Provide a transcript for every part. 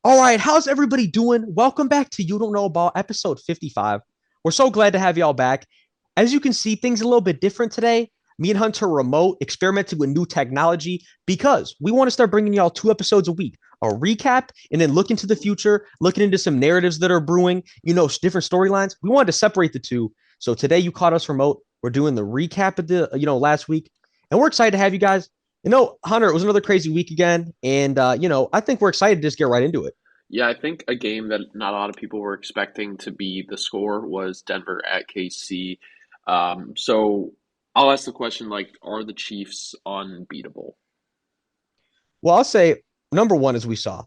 All right, how's everybody doing? Welcome back to You Don't Know About episode 55. We're so glad to have y'all back. As you can see, things are a little bit different today. Me and Hunter remote, experimenting with new technology because we want to start bringing y'all 2 episodes a week. A recap and then look into the future, looking into some narratives that are brewing, different storylines. We wanted to separate the two. So today you caught us remote. We're doing the recap of the, last week. And we're excited to have you guys. Hunter, it was another crazy week again. And, I think we're excited to just get right into it. Yeah, I think a game that not a lot of people were expecting to be the score was Denver at KC. So I'll ask the question like, are the Chiefs unbeatable? Well, I'll say number one, as we saw,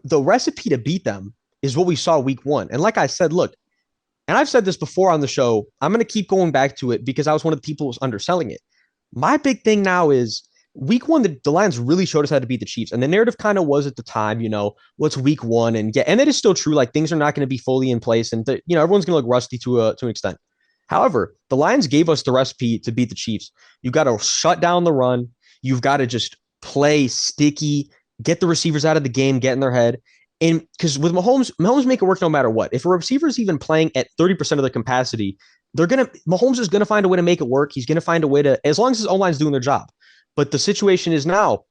the recipe to beat them is what we saw week one. And like I said, look, and I've said this before on the show, I'm going to keep going back to it because I was one of the people who was underselling it. My big thing now is week one, the Lions really showed us how to beat the Chiefs. And the narrative kind of was at the time, what's week one? And yeah, and it is still true. Like things are not going to be fully in place and, everyone's going to look rusty to an extent. However, the Lions gave us the recipe to beat the Chiefs. You got to shut down the run. You've got to just play sticky, get the receivers out of the game, get in their head. And because with Mahomes make it work no matter what. If a receiver is even playing at 30% of their capacity, Mahomes is gonna find a way to make it work. He's gonna find a way to, as long as his O line's doing their job. But the situation is now,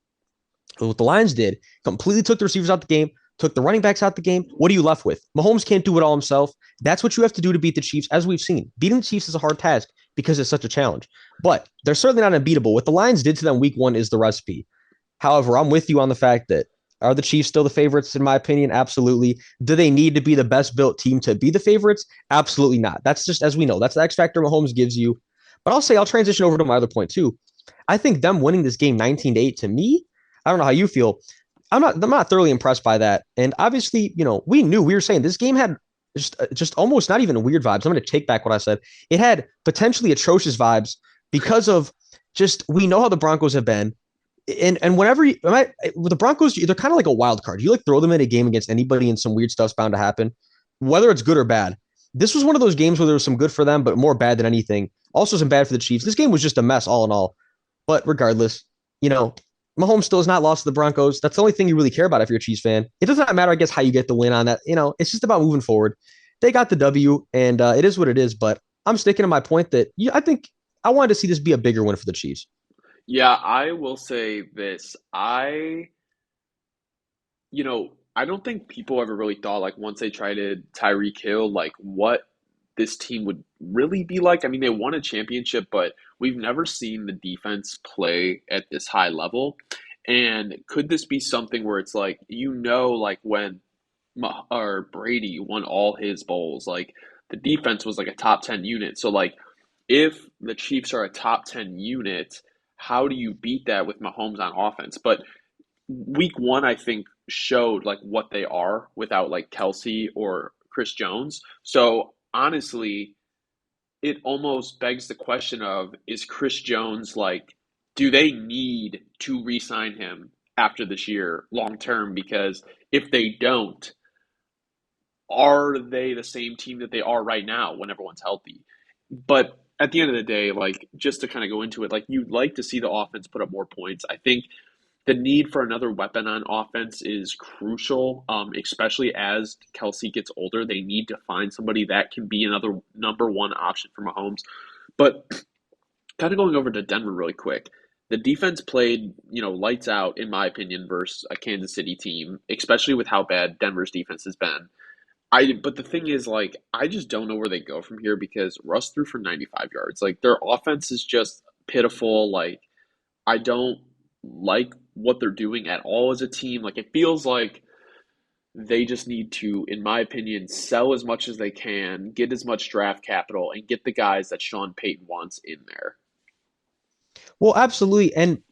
what the Lions did, completely took the receivers out the game, took the running backs out the game. What are you left with? Mahomes can't do it all himself. That's what you have to do to beat the Chiefs, as we've seen. Beating the Chiefs is a hard task because it's such a challenge. But they're certainly not unbeatable. What the Lions did to them week one is the recipe. However, I'm with you on the fact that are the Chiefs still the favorites, in my opinion? Absolutely. Do they need to be the best built team to be the favorites? Absolutely not. That's just, as we know, that's the X factor Mahomes gives you. But I'll transition over to my other point too. I think them winning this game 19-8 to me, I don't know how you feel. I'm not thoroughly impressed by that. And obviously, we were saying this game had just almost not even weird vibes. I'm going to take back what I said. It had potentially atrocious vibes because of just we know how the Broncos have been. And whenever with the Broncos, they're kind of like a wild card. You like throw them in a game against anybody, and some weird stuff's bound to happen, whether it's good or bad. This was one of those games where there was some good for them, but more bad than anything. Also, some bad for the Chiefs. This game was just a mess, all in all. But regardless, Mahomes still has not lost to the Broncos. That's the only thing you really care about if you're a Chiefs fan. It doesn't matter, I guess, how you get the win on that. It's just about moving forward. They got the W, and it is what it is. But I'm sticking to my point that I think I wanted to see this be a bigger win for the Chiefs. Yeah, I will say this. I don't think people ever really thought like once they tried to Tyreek Hill, like what this team would really be like. I mean, they won a championship, but we've never seen the defense play at this high level. And could this be something where it's like, like when or Brady won all his bowls, like the defense was like a top 10 unit. So like if the Chiefs are a top 10 unit, how do you beat that with Mahomes on offense? But week one, I think, showed like what they are without like Kelsey or Chris Jones. So honestly, it almost begs the question of is Chris Jones like, do they need to re-sign him after this year long term? Because if they don't, are they the same team that they are right now when everyone's healthy? But at the end of the day, like just to kind of go into it, like you'd like to see the offense put up more points. I think the need for another weapon on offense is crucial, especially as Kelsey gets older. They need to find somebody that can be another number one option for Mahomes. But kind of going over to Denver really quick, the defense played, lights out, in my opinion, versus a Kansas City team, especially with how bad Denver's defense has been. But the thing is, like, I just don't know where they go from here because Russ threw for 95 yards. Like, their offense is just pitiful. Like, I don't like what they're doing at all as a team. Like, it feels like they just need to, in my opinion, sell as much as they can, get as much draft capital, and get the guys that Sean Payton wants in there. Well, absolutely. And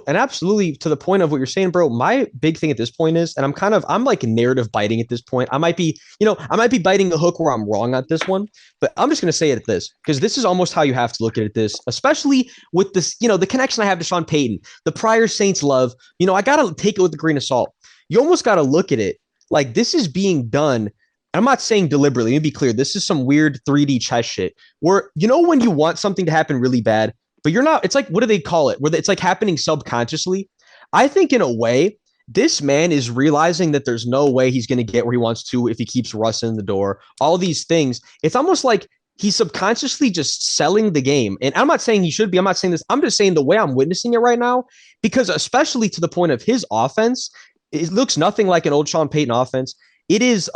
absolutely to the point of what you're saying, bro. My big thing at this point is, and I'm like narrative biting at this point. I might be biting the hook where I'm wrong at this one, but I'm just gonna say it at this because this is almost how you have to look at this, especially with this, the connection I have to Sean Payton, the prior Saints love. I gotta take it with a grain of salt. You almost gotta look at it like this is being done. I'm not saying deliberately. Let me be clear. This is some weird 3D chess shit where, when you want something to happen really bad, but you're not, it's like, what do they call it? Where it's like happening subconsciously. I think in a way, this man is realizing that there's no way he's going to get where he wants to if he keeps Russ in the door. All these things. It's almost like he's subconsciously just selling the game. And I'm not saying he should be. I'm not saying this. I'm just saying the way I'm witnessing it right now, because especially to the point of his offense, it looks nothing like an old Sean Payton offense. It is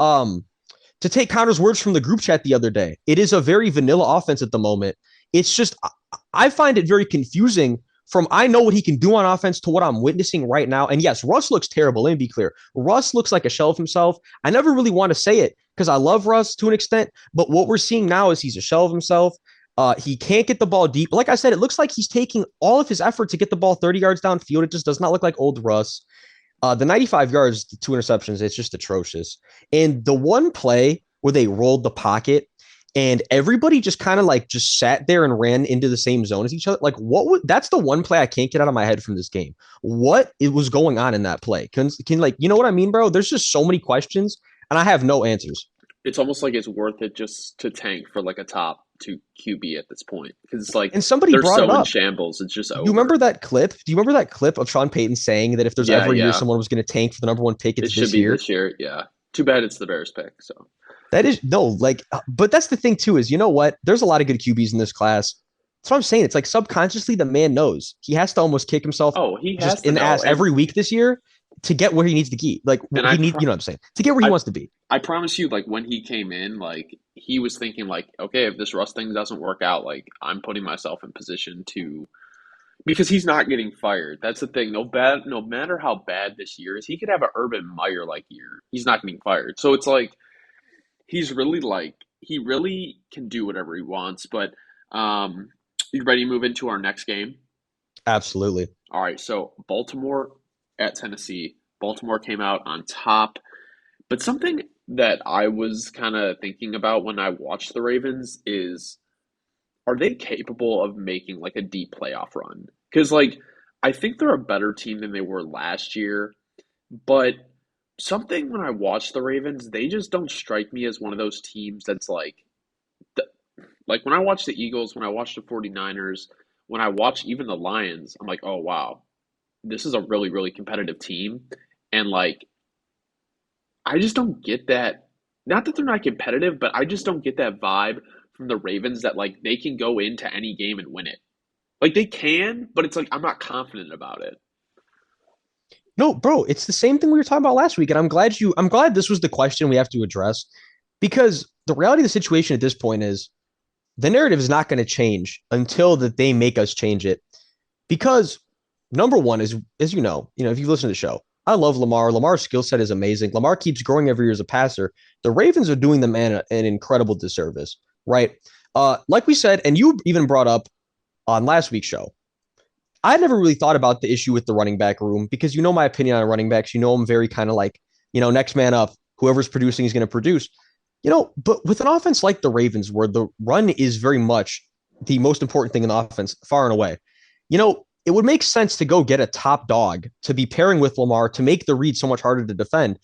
to take Connor's words from the group chat the other day. It is a very vanilla offense at the moment. It's just I find it very confusing from I know what he can do on offense to what I'm witnessing right now. And yes, Russ looks terrible. Let me be clear. Russ looks like a shell of himself. I never really want to say it because I love Russ to an extent, but what we're seeing now is he's a shell of himself. He can't get the ball deep. Like I said, it looks like he's taking all of his effort to get the ball 30 yards downfield. It just does not look like old Russ. The 95 yards, the 2 interceptions, it's just atrocious. And the one play where they rolled the pocket and everybody just kind of like just sat there and ran into the same zone as each other. Like, what would that's the one play I can't get out of my head from this game. What it was going on in that play? Can like, you know what I mean, bro? There's just so many questions and I have no answers. It's almost like it's worth it just to tank for like a top two QB at this point because it's like And somebody they're brought it so in up. shambles. It's just You over. remember that clip? Do you remember that clip of Sean Payton saying that if there's Yeah, ever a year yeah. someone was going to tank for the number one pick, It it's should this be year? this year. Yeah. Too bad it's the Bears pick. So That is no, like, but that's the thing too, is you know what? There's a lot of good QBs in this class. That's what I'm saying. It's like subconsciously the man knows he has to almost kick himself oh, he has just to in the know. ass every week this year to get where he needs to be. Like And he need, you know what I'm saying? To get where he I wants to be. I promise you, like when he came in, like he was thinking like, okay, if this Russ thing doesn't work out, like I'm putting myself in position to because he's not getting fired. That's the thing. No matter how bad this year is, he could have an Urban Meyer like year. He's not getting fired. So it's he's really like he really can do whatever he wants. But um, you ready to move into our next game? Absolutely. All right. So Baltimore at Tennessee. Baltimore came out on top. But something that I was kind of thinking about when I watched the Ravens is are they capable of making like a deep playoff run? Because like I think they're a better team than they were last year, but something when I watch the Ravens, they just don't strike me as one of those teams that's th- like when I watch the Eagles, when I watch the 49ers, when I watch even the Lions, I'm like, "Oh wow, this is a really really competitive team." And like I just don't get that. Not that they're not competitive, but I just don't get that vibe from the Ravens that like they can go into any game and win it. Like they can, but it's like I'm not confident about it. No, bro, it's the same thing we were talking about last week. And I'm glad this was the question we have to address because the reality of the situation at this point is the narrative is not going to change until that they make us change it. Because number one is, as if you listen to the show, I love Lamar. Lamar's skill set is amazing. Lamar keeps growing every year as a passer. The Ravens are doing the man an incredible disservice, right? Like we said, and you even brought up on last week's show, I never really thought about the issue with the running back room because you know my opinion on running backs. You know I'm very kind of like, next man up. Whoever's producing is going to produce. But with an offense like the Ravens, where the run is very much the most important thing in the offense, far and away, it would make sense to go get a top dog to be pairing with Lamar to make the read so much harder to defend.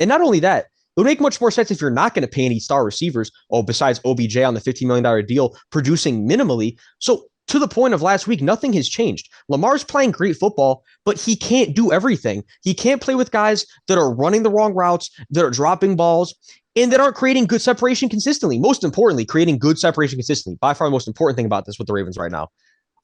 And not only that, it would make much more sense if you're not going to pay any star receivers, besides OBJ on the $15 million deal, producing minimally. So to the point of last week, nothing has changed. Lamar's playing great football, but he can't do everything. He can't play with guys that are running the wrong routes, that are dropping balls, and that aren't creating good separation consistently. Most importantly, creating good separation consistently. By far the most important thing about this with the Ravens right now.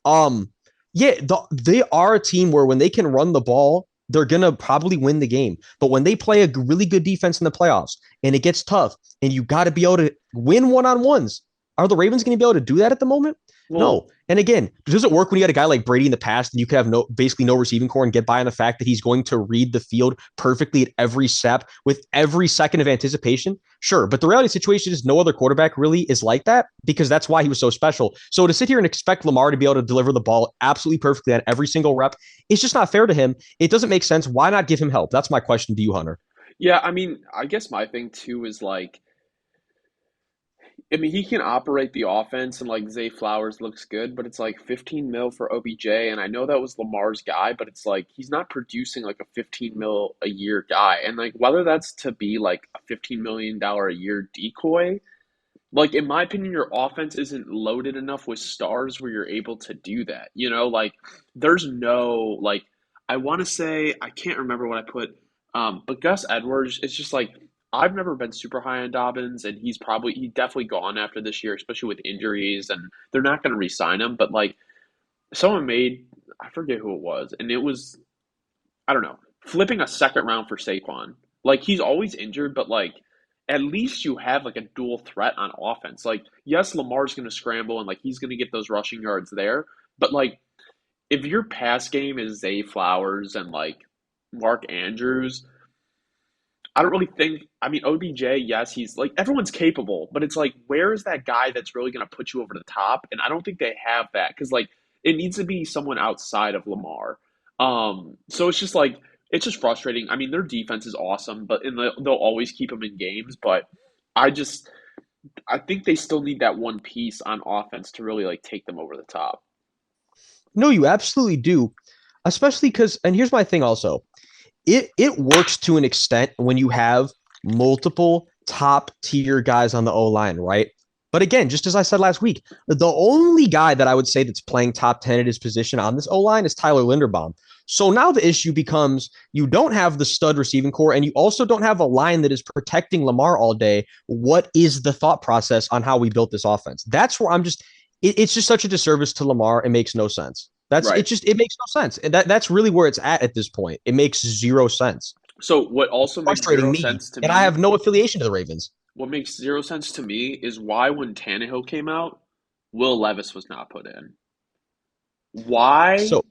Um, yeah, they are a team where when they can run the ball, they're going to probably win the game. But when they play a really good defense in the playoffs and it gets tough and you got to be able to win one-on-ones, are the Ravens going to be able to do that at the moment? Well, No. And again, does it work when you had a guy like Brady in the past and you could have basically no receiving core and get by on the fact that he's going to read the field perfectly at every step with every second of anticipation? Sure. But the reality of the situation is no other quarterback really is like that because that's why he was so special. So to sit here and expect Lamar to be able to deliver the ball absolutely perfectly on every single rep, it's just not fair to him. It doesn't make sense. Why not give him help? That's my question to you, Hunter. yeah, I mean, I guess my thing too is I mean, he can operate the offense and like Zay Flowers looks good, but it's like 15 mil for OBJ. And I know that was Lamar's guy, but it's like he's not producing like a 15 mil a year guy. And like whether that's to be like a $15 million a year decoy, like in my opinion, your offense isn't loaded enough with stars where you're able to do that. Like there's no like I want to say I can't remember what I put, but Gus Edwards. It's just like I've never been super high on Dobbins, and he definitely gone after this year, especially with injuries, and they're not going to re-sign him. But like someone made, I forget who it was, and it was I don't know, flipping a second round for Saquon. Like he's always injured, but like at least you have like a dual threat on offense. Like yes, Lamar's going to scramble and like he's going to get those rushing yards there, but like if your pass game is Zay Flowers and like Mark Andrews, I don't really think. I mean, OBJ, yes, he's like everyone's capable, but it's like where is that guy that's really going to put you over the top? And I don't think they have that because like it needs to be someone outside of Lamar. So it's just like it's just frustrating. I mean, their defense is awesome, but they'll always keep them in games. But I just I think they still need that one piece on offense to really like take them over the top. No, you absolutely do. Especially because, and here's my thing also. It works to an extent when you have multiple top tier guys on the O line, right? But again, just as I said last week, the only guy that I would say that's playing top 10 at his position on this O line is Tyler Linderbaum. So now the issue becomes you don't have the stud receiving core and you also don't have a line that is protecting Lamar all day. What is the thought process on how we built this offense? That's where I'm just, it's just such a disservice to Lamar. It makes no sense. Right. It makes no sense. And that's really where it's at this point. It makes zero sense. So what also makes Frustrating zero me. sense to And I have me no affiliation to the Ravens. What makes zero sense to me is why when Tannehill came out, Will Levis was not put in. Why? So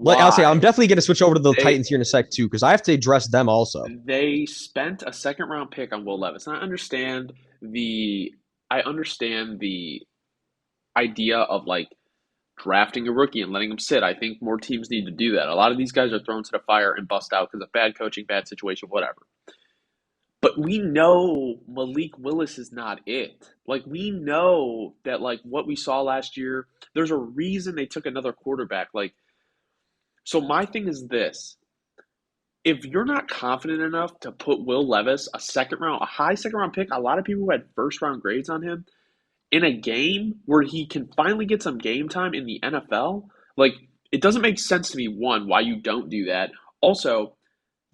I'll say I'm Why? definitely going to switch over to the They Titans here in a sec too, because I have to address them also. they spent a second round pick on Will Levis. And the I understand the idea of like drafting a rookie and letting him sit. I think more teams need to do that. A lot of these guys are thrown to the fire and bust out because of bad coaching, bad situation, whatever. But we know Malik Willis is not it. Like we know that like what we saw last year, there's a reason they took another quarterback. Like so my thing is this. If you're not confident enough to put Will Levis, a high second round pick, a lot of people had first round grades on him in a game where he can finally get some game time in the NFL, like it doesn't make sense to me one why you don't do that. Also,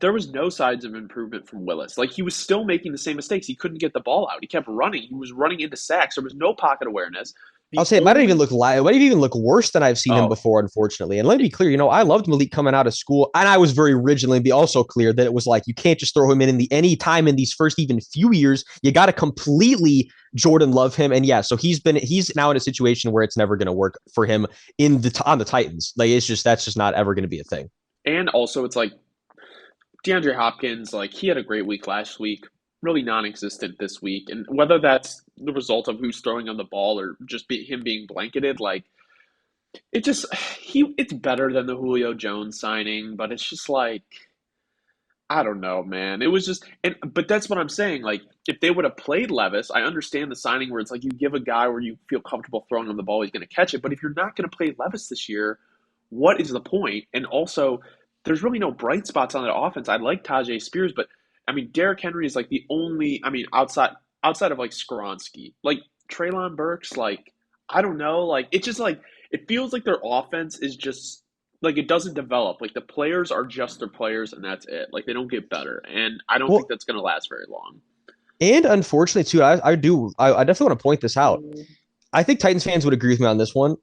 there was no signs of improvement from Willis. Like he was still making the same mistakes. He couldn't get the ball out. He kept running. He was running into sacks. There was no pocket awareness. I'll The say only it might even look worse than I've seen him oh before, unfortunately. And let me be clear, I loved Malik coming out of school, and I was very originally be also clear that it was like you can't just throw him in the any time in these first even few years. You got to completely Jordan love him, and yeah, so he's now in a situation where it's never going to work for him on the Titans. Like it's just that's just not ever going to be a thing. and also it's like DeAndre Hopkins, like he had a great week last week, really non-existent this week, and whether that's the result of who's throwing on the ball or just him being blanketed, like it just it's better than the Julio Jones signing, but it's just like I don't know, man. It was just but that's what I'm saying. Like if they would have played Levis, I understand the signing where it's like you give a guy where you feel comfortable throwing him the ball, he's going to catch it. But if you're not going to play Levis this year, what is the point? And also, there's really no bright spots on that offense. I like Tajay Spears, but I mean Derrick Henry is like the only. I mean outside of like Skoronski, like Traylon Burks, like I don't know, like it's just like it feels like their offense is just like it doesn't develop. Like the players are just their players and that's it. Like they don't get better. And I don't think Well, that's gonna last very long. and unfortunately too, I definitely want to point this out. I think Titans fans would agree with me on this one.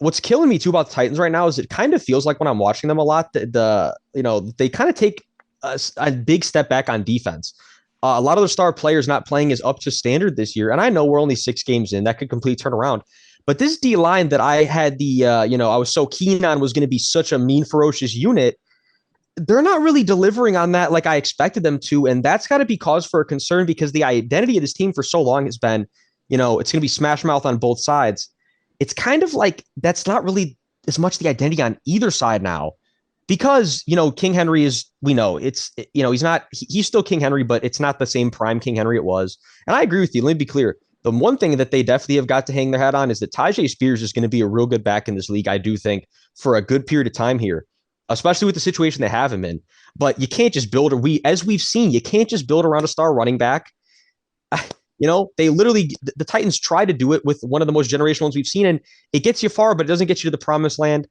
What's killing me too about the Titans right now is it kind of feels like when I'm watching them a lot, they kind of take a big step back on defense. A lot of the star players not playing is up to standard this year, and I know we're only 6 games in. That could completely turn around. But this D line that I had I was so keen on was going to be such a mean, ferocious unit. They're not really delivering on that like I expected them to, and that's got to be cause for a concern because the identity of this team for so long has been, it's going to be smash mouth on both sides. It's kind of like that's not really as much the identity on either side now because, King Henry is, we know he's still King Henry, but it's not the same prime King Henry it was. And I agree with you. Let me be clear. The one thing that they definitely have got to hang their hat on is that Tajay Spears is going to be a real good back in this league, I do think, for a good period of time here, especially with the situation they have him in. But you can't just as we've seen, you can't just build around a star running back. They literally, the Titans try to do it with one of the most generational ones we've seen, and it gets you far, but it doesn't get you to the promised land.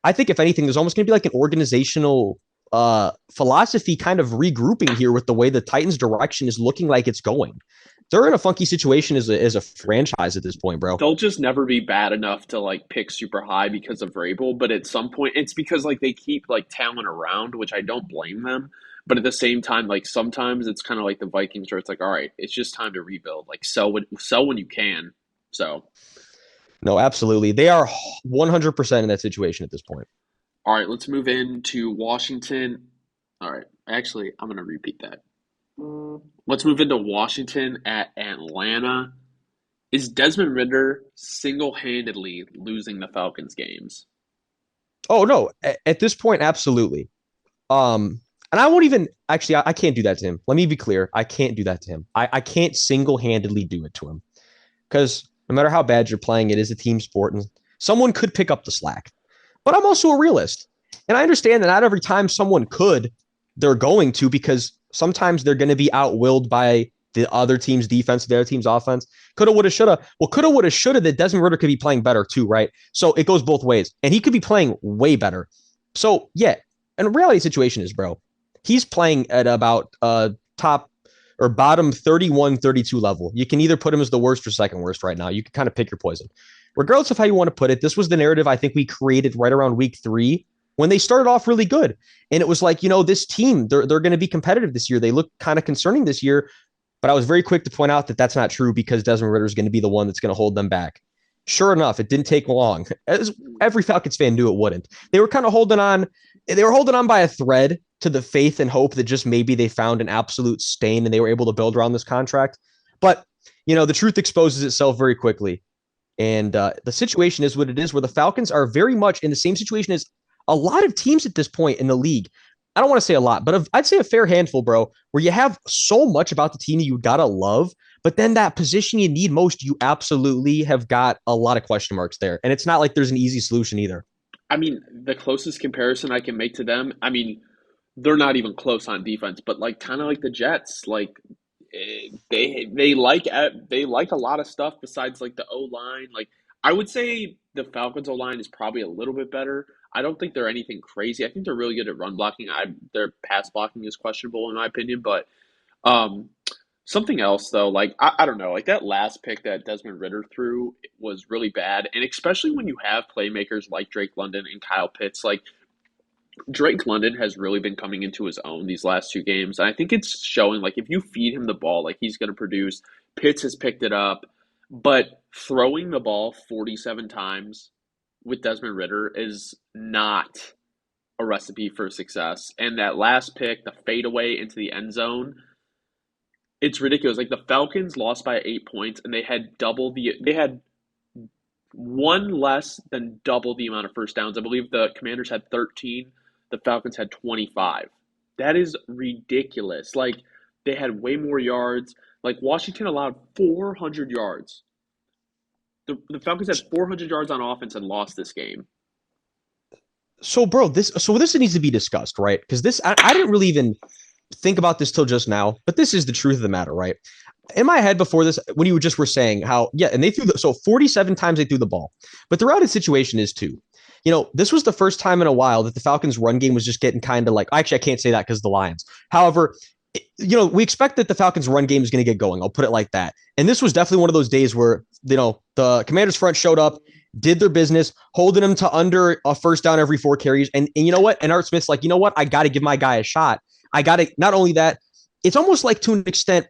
I think if anything, there's almost going to be like an organizational philosophy kind of regrouping here with the way the Titans' direction is looking like it's going. They're in a funky situation as a franchise at this point, bro. They'll just never be bad enough to like pick super high because of Vrabel, but at some point it's because like they keep like talent around, which I don't blame them. But at the same time, like sometimes it's kind of like the Vikings where it's like, all right, it's just time to rebuild. Like sell when you can. So No, absolutely. They are 100% in that situation at this point. all right, let's move into Washington. All right, actually, I'm gonna repeat that. Let's move into Washington at Atlanta. Is Desmond Ritter single-handedly losing the Falcons games? Oh no, at this point, absolutely. And I won't even actually. I can't do that to him. Let me be clear. I can't do that to him. I can't single handedly do it to him because no matter how bad you're playing, it is a team sport, and someone could pick up the slack. But I'm also a realist, and I understand that not every time someone could, they're going to because sometimes they're going to be outwilled by the other team's defense, the other team's offense. Coulda, woulda, shoulda. Well, coulda, woulda, shoulda. That Desmond Ritter could be playing better too, right? So it goes both ways, and he could be playing way better. So yeah, and reality situation is, bro, he's playing at about top or bottom 31, 32 level. You can either put him as the worst or second worst right now. You can kind of pick your poison. Regardless of how you want to put it, this was the narrative I think we created right around week 3 when they started off really good. And it was like, this team, they're going to be competitive this year. They look kind of concerning this year. But I was very quick to point out that that's not true because Desmond Ritter is going to be the one that's going to hold them back. Sure enough, it didn't take long. As every Falcons fan knew it wouldn't. They were kind of holding on. They were holding on by a thread to the faith and hope that just maybe they found an absolute stain and they were able to build around this contract. But, the truth exposes itself very quickly. And the situation is what it is, where the Falcons are very much in the same situation as a lot of teams at this point in the league. I don't want to say a lot, but I'd say a fair handful, bro, where you have so much about the team that you gotta love, but then that position you need most, you absolutely have got a lot of question marks there. And it's not like there's an easy solution either. I mean, the closest comparison I can make to them, I mean, they're not even close on defense, but like kind of like the Jets, like they like a lot of stuff besides like the O line. Like I would say the Falcons O line is probably a little bit better. I don't think they're anything crazy. I think they're really good at run blocking. Their pass blocking is questionable in my opinion, but um, something else though, like I don't know, like that last pick that Desmond Ritter threw was really bad, and especially when you have playmakers like Drake London and Kyle Pitts, like Drake London has really been coming into his own these last 2 games. And I think it's showing like if you feed him the ball, like he's going to produce. Pitts has picked it up, but throwing the ball 47 times with Desmond Ritter is not a recipe for success. And that last pick, the fadeaway into the end zone, it's ridiculous. Like the Falcons lost by 8 points, and they had one less than double the amount of first downs. I believe the Commanders had 13, the Falcons had 25. That is ridiculous. Like they had way more yards. Like Washington allowed 400 yards. The Falcons had 400 yards on offense and lost this game. So, bro, this needs to be discussed, right? Because I didn't really even think about this till just now, but this is the truth of the matter, right? In my head before this, when you just were saying how, yeah, and they so 47 times they threw the ball. But the routed situation is too. This was the first time in a while that the Falcons' run game was just getting kind of like, actually, I can't say that because the Lions. However, we expect that the Falcons' run game is going to get going. I'll put it like that. And this was definitely one of those days where, the Commanders' front showed up, did their business, holding them to under a first down every 4 carries. And you know what? And Art Smith's like, you know what? I got to give my guy a shot. I got to, not only that, it's almost like to an extent,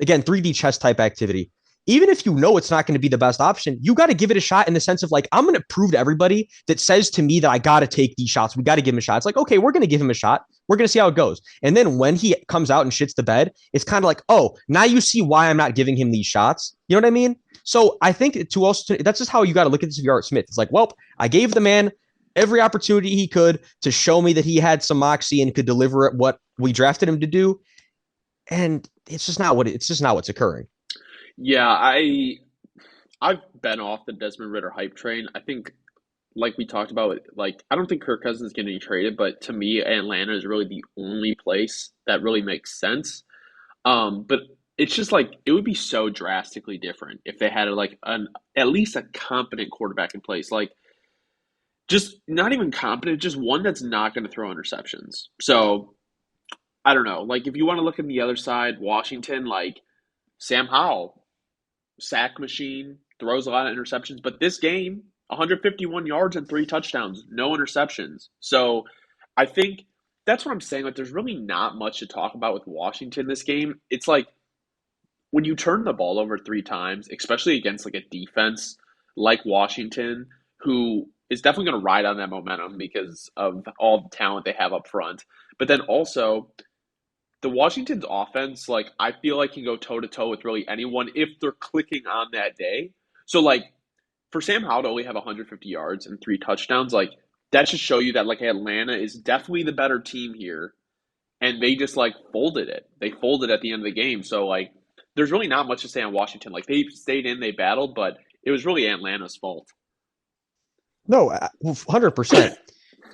again, 3D chess type activity. Even if you know it's not going to be the best option, you got to give it a shot in the sense of like, I'm going to prove to everybody that says to me that I got to take these shots. We got to give him a shot. It's like, okay, we're going to give him a shot. We're going to see how it goes. And then when he comes out and shits the bed, it's kind of like, oh, now you see why I'm not giving him these shots. You know what I mean? So I think that's just how you got to look at this if you're Art Smith. It's like, well, I gave the man every opportunity he could to show me that he had some moxie and could deliver at what we drafted him to do. And it's just not what's occurring. Yeah, I've been off the Desmond Ritter hype train. I think, like we talked about, like I don't think Kirk Cousins is getting traded, but to me, Atlanta is really the only place that really makes sense. But it's just like it would be so drastically different if they had like at least a competent quarterback in place. Like just not even competent, just one that's not going to throw interceptions. So I don't know. Like if you want to look at the other side, Washington, like Sam Howell, sack machine, throws a lot of interceptions. But this game, 151 yards and 3 touchdowns, no interceptions. So I think that's what I'm saying. Like, there's really not much to talk about with Washington this game. It's like when you turn the ball over 3 times, especially against like a defense like Washington, who is definitely going to ride on that momentum because of all the talent they have up front. But then also, the Washington's offense, like I feel like can go toe to toe with really anyone if they're clicking on that day. So like for Sam Howell to only have 150 yards and 3 touchdowns, like that should show you that like Atlanta is definitely the better team here, and they just like folded it. They folded at the end of the game. So like there's really not much to say on Washington. Like they stayed in, they battled, but it was really Atlanta's fault. No, 100%.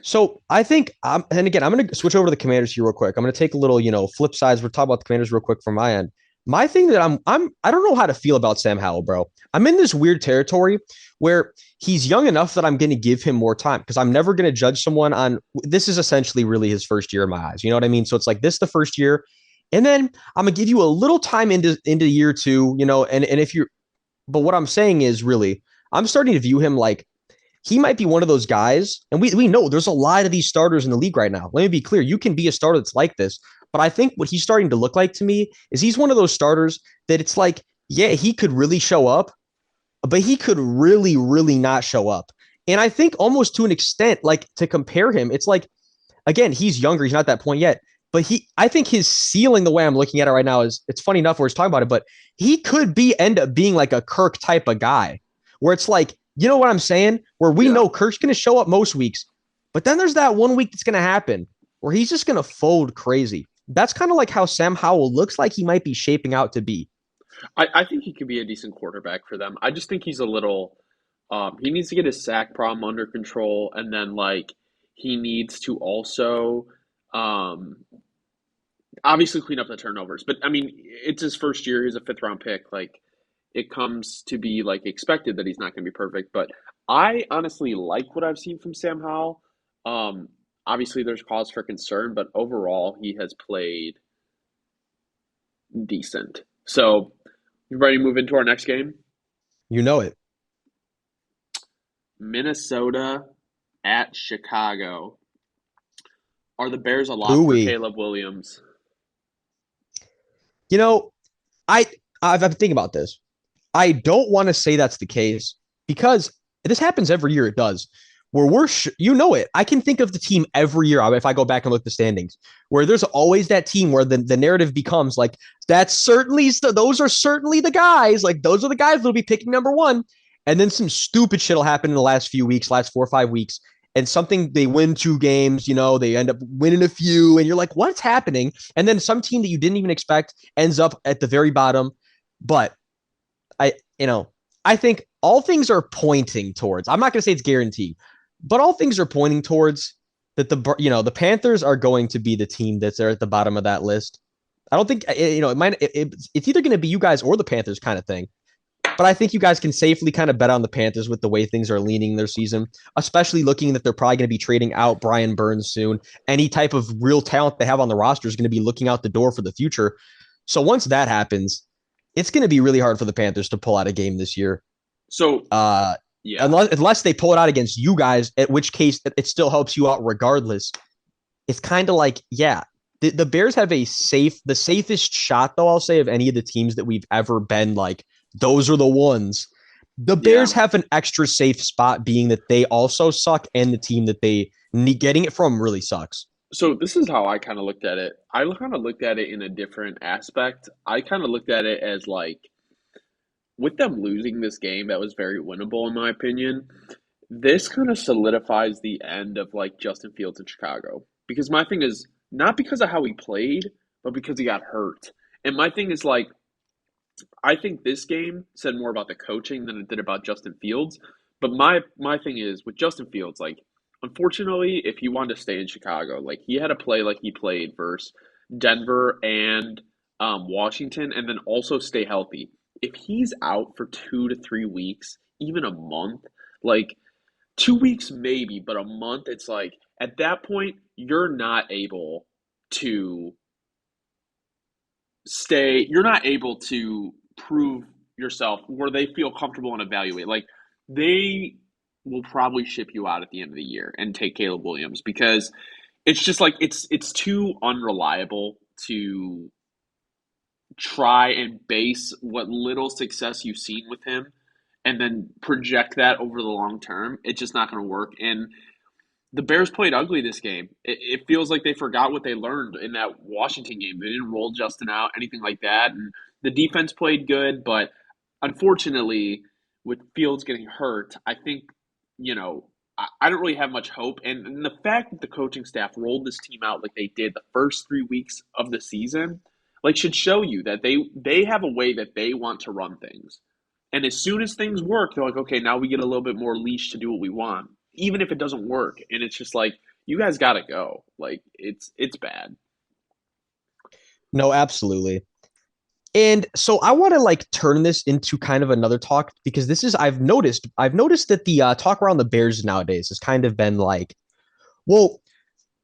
So I think, and again, I'm going to switch over to the Commanders here real quick. I'm going to take a little, flip sides. We're talking about the Commanders real quick from my end. My thing that I don't know how to feel about Sam Howell, bro. I'm in this weird territory where he's young enough that I'm going to give him more time because I'm never going to judge someone on. This is essentially really his first year in my eyes. You know what I mean? So it's like this the first year, and then I'm gonna give you a little time into year two. And if you're, but what I'm saying is really, I'm starting to view him like he might be one of those guys, and we know there's a lot of these starters in the league right now. Let me be clear, you can be a starter that's like this, but I think what he's starting to look like to me is he's one of those starters that it's like, yeah, he could really show up, but he could really, really not show up. And I think almost to an extent, like to compare him, it's like, again, he's younger, he's not at that point yet. But I think his ceiling, the way I'm looking at it right now, is it's funny enough where he's talking about it, but he could end up being like a Kirk type of guy, where it's like, you know what I'm saying? Where we Yeah. know Kirk's going to show up most weeks, but then there's that one week that's going to happen where he's just going to fold crazy. That's kind of like how Sam Howell looks like he might be shaping out to be. I think he could be a decent quarterback for them. I just think he's a little he needs to get his sack problem under control, and then like he needs to also um obviously clean up the turnovers. But I mean, it's his first year, he's a fifth round pick. Like it comes to be like expected that he's not gonna be perfect. But I honestly like what I've seen from Sam Howell. Um Obviously there's cause for concern, but overall he has played decent. So you ready to move into our next game? You know it. Minnesota at Chicago. Are the Bears a lock for Ooh, Caleb Williams? you know, I I've been thinking about this. I don't want to say that's the case because this happens every year. It does. Where you know it. I can think of the team every year if I go back and look at the standings, where there's always that team where the narrative becomes like those are certainly the guys. Like those are the guys that'll be picking number one, and then some stupid shit will happen in the last few weeks, last 4 or 5 weeks, and something they win 2 games. They end up winning a few, and you're like, what's happening? And then some team that you didn't even expect ends up at the very bottom, but I, you know, I think all things are pointing towards. I'm not going to say it's guaranteed, but all things are pointing towards that the Panthers are going to be the team that's there at the bottom of that list. I don't think it's either going to be you guys or the Panthers kind of thing. But I think you guys can safely kind of bet on the Panthers with the way things are leaning their season, especially looking that they're probably going to be trading out Brian Burns soon. Any type of real talent they have on the roster is going to be looking out the door for the future. So once that happens, it's going to be really hard for the Panthers to pull out a game this year. So, Uh, yeah. unless they pull it out against you guys, at which case it still helps you out regardless. It's kind of like, yeah, the Bears have the safest shot, though, I'll say, of any of the teams that we've ever been like, those are the ones. The Yeah. Bears have an extra safe spot being that they also suck and the team that they need getting it from really sucks. So this is how I kind of looked at it. I kind of looked at it in a different aspect. I kind of looked at it as like with them losing this game that was very winnable in my opinion. This kind of solidifies the end of like Justin Fields in Chicago. Because my thing is not because of how he played, but because he got hurt. And my thing is like I think this game said more about the coaching than it did about Justin Fields. But my thing is with Justin Fields, like unfortunately, if he wanted to stay in Chicago, like he had to play like he played versus Denver and Washington, and then also stay healthy. If he's out for 2 to 3 weeks, even a month, like 2 weeks maybe, but a month, it's like at that point, you're not able to you're not able to prove yourself where they feel comfortable and evaluate. Like they will probably ship you out at the end of the year and take Caleb Williams because it's just like it's too unreliable to try and base what little success you've seen with him and then project that over the long term. It's just not going to work. And the Bears played ugly this game. It feels like they forgot what they learned in that Washington game. They didn't roll Justin out, anything like that. And the defense played good, but unfortunately, with Fields getting hurt, I think, I don't really have much hope. And the fact that the coaching staff rolled this team out like they did the first 3 weeks of the season, like should show you that they have a way that they want to run things. And as soon as things work, they're like, okay, now we get a little bit more leash to do what we want, even if it doesn't work. And it's just like, you guys got to go. Like, it's bad. No, absolutely. And so I want to like turn this into kind of another talk because this is I've noticed that the talk around the Bears nowadays has kind of been like, well,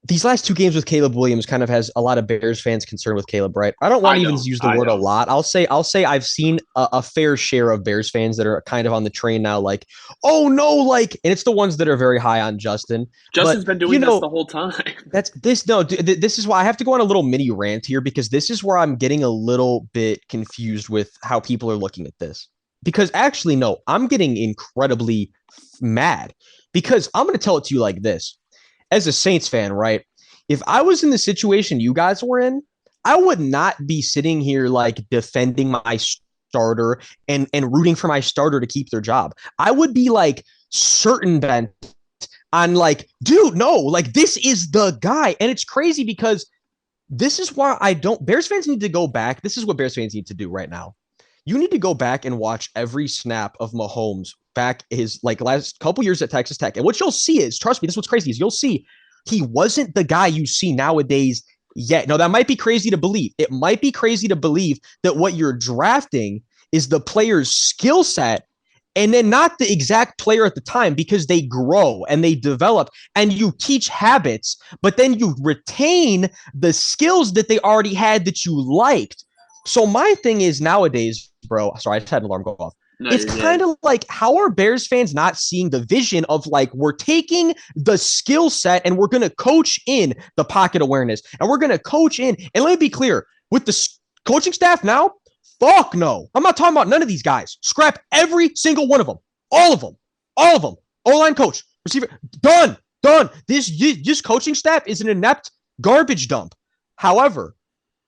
these last two games with Caleb Williams kind of has a lot of Bears fans concerned with Caleb, right? I don't want I to even don't. use the I word a don't. lot. I'll say I've seen a fair share of Bears fans that are kind of on the train now, like, oh no, like, and it's the ones that are very high on Justin. But Justin's been doing this the whole time. that's this no this is why I have to go on a little mini rant here because this is where I'm getting a little bit confused with how people are looking at this. Because actually, no, I'm getting incredibly mad because I'm going to tell it to you like this. As a Saints fan, right? If I was in the situation you guys were in, I would not be sitting here like defending my starter and rooting for my starter to keep their job. I would be like certain bent on like, dude, no, like this is the guy. And it's crazy because this is why I don't. Bears fans need to go back. This is what Bears fans need to do right now. You need to go back and watch every snap of Mahomes back his like last couple years at Texas Tech. And what you'll see is, trust me, this is what's crazy is you'll see he wasn't the guy you see nowadays yet. Now that might be crazy to believe. It might be crazy to believe that what you're drafting is the player's skill set and then not the exact player at the time because they grow and they develop and you teach habits, but then you retain the skills that they already had that you liked. So my thing is nowadays, bro, sorry, I just had an alarm go off. No, It's you're kind good. of like how are Bears fans not seeing the vision of like we're taking the skill set and we're going to coach in the pocket awareness and we're going to coach in. And let me be clear with the coaching staff now, fuck no. I'm not talking about none of these guys. Scrap every single one of them. All of them. All of them. O-line coach, receiver, done. Done. This coaching staff is an inept garbage dump. However,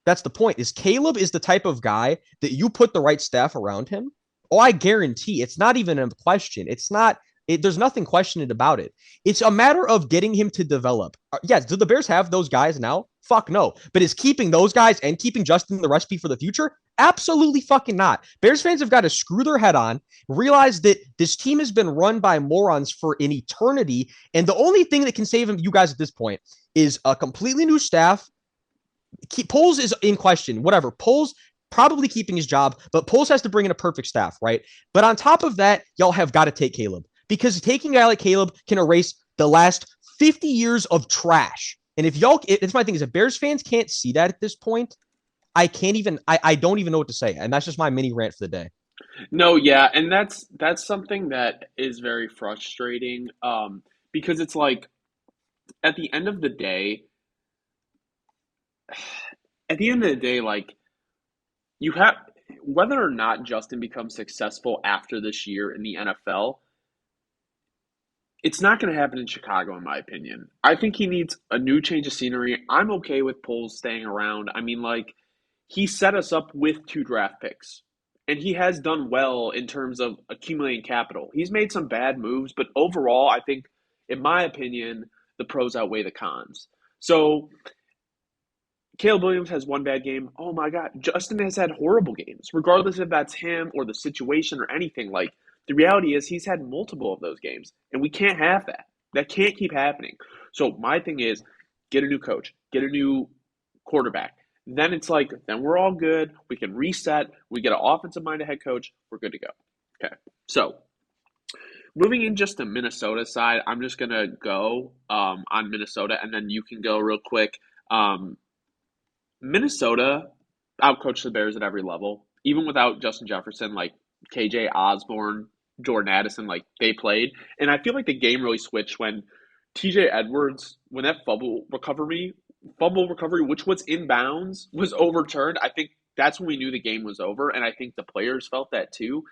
that's the point. Is Caleb is the type of guy that you put the right staff around him. Oh, I guarantee it's not even a question. It's not. There's nothing questioned about it. It's a matter of getting him to develop. Yes, do the Bears have those guys now? Fuck no. But is keeping those guys and keeping Justin the recipe for the future? Absolutely fucking not. Bears fans have got to screw their head on, realize that this team has been run by morons for an eternity, and the only thing that can save him, you guys at this point, is a completely new staff. Poles is in question. Whatever. Poles probably keeping his job, but Poles has to bring in a perfect staff, right? But on top of that, y'all have got to take Caleb because taking a guy like Caleb can erase the last 50 years of trash. And if y'all, it's my thing is if Bears fans can't see that at this point, I can't even, I don't even know what to say. And that's just my mini rant for the day. No, yeah, and that's something that is very frustrating. Because it's like at the end of the day, at the end of the day, like you have whether or not Justin becomes successful after this year in the NFL, it's not going to happen in Chicago, in my opinion. I think he needs a new change of scenery. I'm okay with Poles staying around. I mean, like, he set us up with 2 draft picks, and he has done well in terms of accumulating capital. He's made some bad moves, but overall, I think, in my opinion, the pros outweigh the cons. So, Caleb Williams has one bad game. Oh my God. Justin has had horrible games, regardless if that's him or the situation or anything. Like, the reality is he's had multiple of those games, and we can't have that. That can't keep happening. So, my thing is get a new coach, get a new quarterback. Then it's like, then we're all good. We can reset. We get an offensive minded head coach. We're good to go. Okay. So, moving in just the Minnesota side, I'm just gonna go on Minnesota, and then you can go real quick. Um, Minnesota outcoached the Bears at every level, even without Justin Jefferson, like KJ Osborne, Jordan Addison, like they played. And I feel like the game really switched when TJ Edwards, when that fumble recovery, which was inbounds, was overturned. I think that's when we knew the game was over, and I think the players felt that too.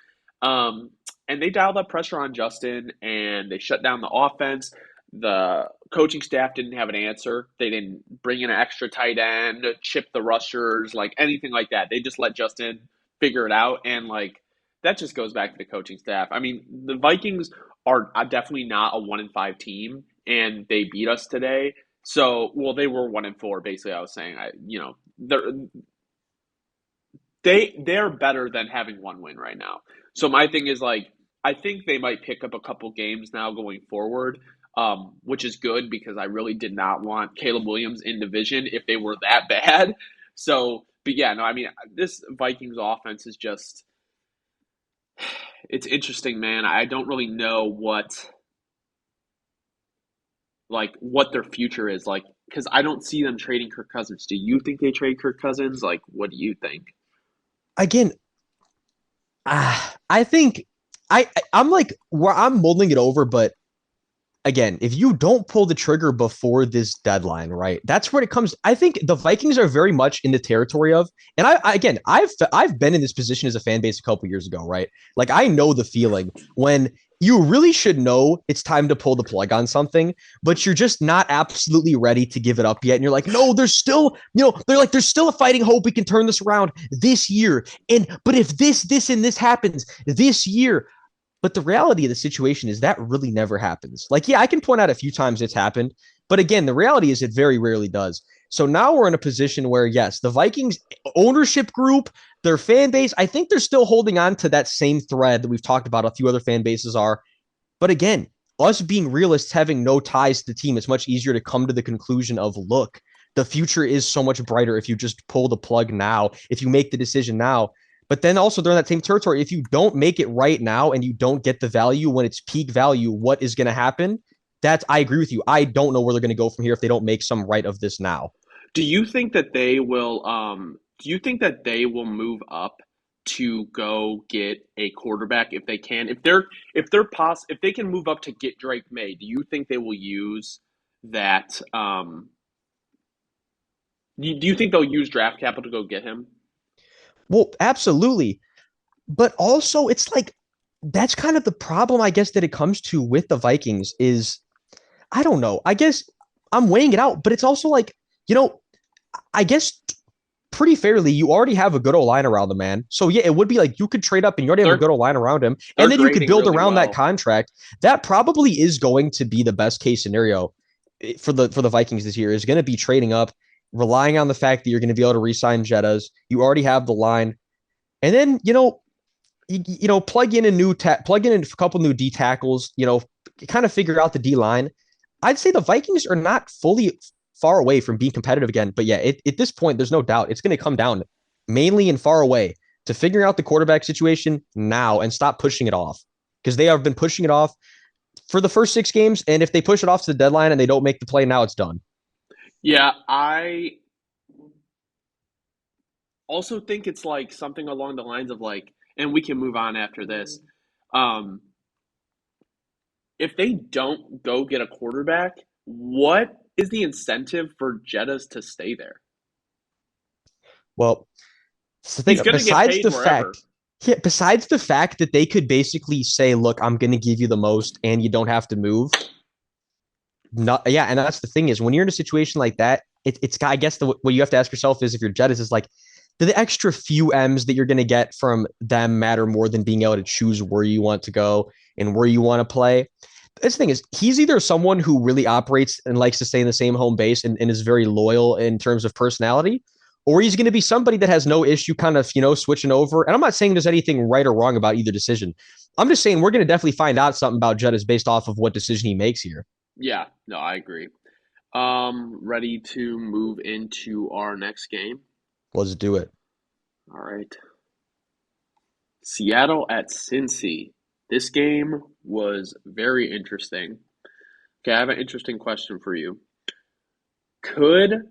Um, and they dialed up pressure on Justin, and they shut down the offense. The coaching staff didn't have an answer. They didn't bring in an extra tight end, chip the rushers, like anything like that. They just let Justin figure it out, and like that just goes back to the coaching staff. I mean, the Vikings are definitely not a 1-5 team, and they beat us today. So, well, they were 1-4. Basically, I was saying, they're better than having one win right now. So my thing is like, I think they might pick up a couple games now going forward, which is good because I really did not want Caleb Williams in division if they were that bad. So, but yeah, no, I mean, this Vikings offense is just, it's interesting, man. I don't really know what their future is like because I don't see them trading Kirk Cousins. Do you think they trade Kirk Cousins? Like, what do you think? Again, I think I'm like where I'm mulling it over, but again, if you don't pull the trigger before this deadline, right? That's where it comes. I think the Vikings are very much in the territory of, and I've been in this position as a fan base a couple years ago, right? Like I know the feeling when you really should know it's time to pull the plug on something, but you're just not absolutely ready to give it up yet. And you're like, no, there's still, they're like, there's still a fighting hope we can turn this around this year. But if and this happens this year, but the reality of the situation is that really never happens. Like, yeah, I can point out a few times it's happened, but again, the reality is it very rarely does. So now we're in a position where, yes, the Vikings ownership group, their fan base, I think they're still holding on to that same thread that we've talked about. A few other fan bases are. But again, us being realists, having no ties to the team, it's much easier to come to the conclusion of, look, the future is so much brighter if you just pull the plug now, if you make the decision now. But then also during that same territory, if you don't make it right now and you don't get the value when it's peak value, what is going to happen? I agree with you. I don't know where they're going to go from here if they don't make some right of this now. Do you think that they will do you think that they will move up to go get a quarterback if they can? If they can move up to get Drake May, do you think they will use that do you think they'll use draft capital to go get him? Well, absolutely. But also, it's like that's kind of the problem, I guess, that it comes to with the Vikings is I don't know. I guess I'm weighing it out, but it's also like, you know, I guess pretty fairly, you already have a good old line around the man. So yeah, it would be like you could trade up and you already have a They're good old line around him, they're and then you could grading build really around that well. contract. That probably is going to be the best case scenario for the Vikings this year. Is going to be trading up, relying on the fact that you're going to be able to re-sign Jettas. You already have the line, and then plug in plug in a couple new D tackles. Kind of figure out the D line. I'd say the Vikings are not fully far away from being competitive again. But yeah, at this point, there's no doubt it's going to come down mainly and far away to figuring out the quarterback situation now and stop pushing it off because they have been pushing it off for the first 6 games. And if they push it off to the deadline and they don't make the play now, it's done. Yeah, I also think it's like something along the lines of like, and we can move on after this. Um, if they don't go get a quarterback, what is the incentive for Jettas to stay there? Well, it's the thing. He's going to get paid wherever. Besides the fact that they could basically say, "Look, I'm going to give you the most, and you don't have to move." Not, yeah, and that's the thing is when you're in a situation like that, it's I guess what you have to ask yourself is if you're Jettis is like, do the extra few M's that you're going to get from them matter more than being able to choose where you want to go and where you want to play? This thing is, he's either someone who really operates and likes to stay in the same home base and is very loyal in terms of personality, or he's going to be somebody that has no issue kind of, switching over. And I'm not saying there's anything right or wrong about either decision. I'm just saying we're going to definitely find out something about Jettis based off of what decision he makes here. Yeah, no, I agree. Ready to move into our next game? Let's do it. All right. Seattle at Cincy. This game was very interesting. Okay, I have an interesting question for you. Could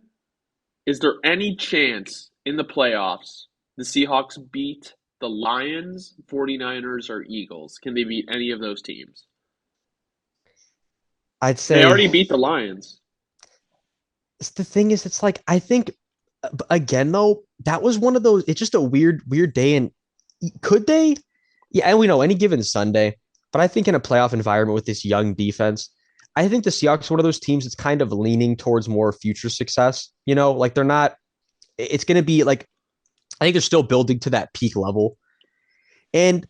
Is there any chance in the playoffs the Seahawks beat the Lions, 49ers, or Eagles? Can they beat any of those teams? I'd They say already beat the Lions. the thing is, it's like I think again though that was one of those. It's just a weird day. And could they? Yeah, and we know any given Sunday, but I think in a playoff environment with this young defense, I think the Seahawks are one of those teams that's kind of leaning towards more future success. Like they're not. It's going to be like I think they're still building to that peak level. And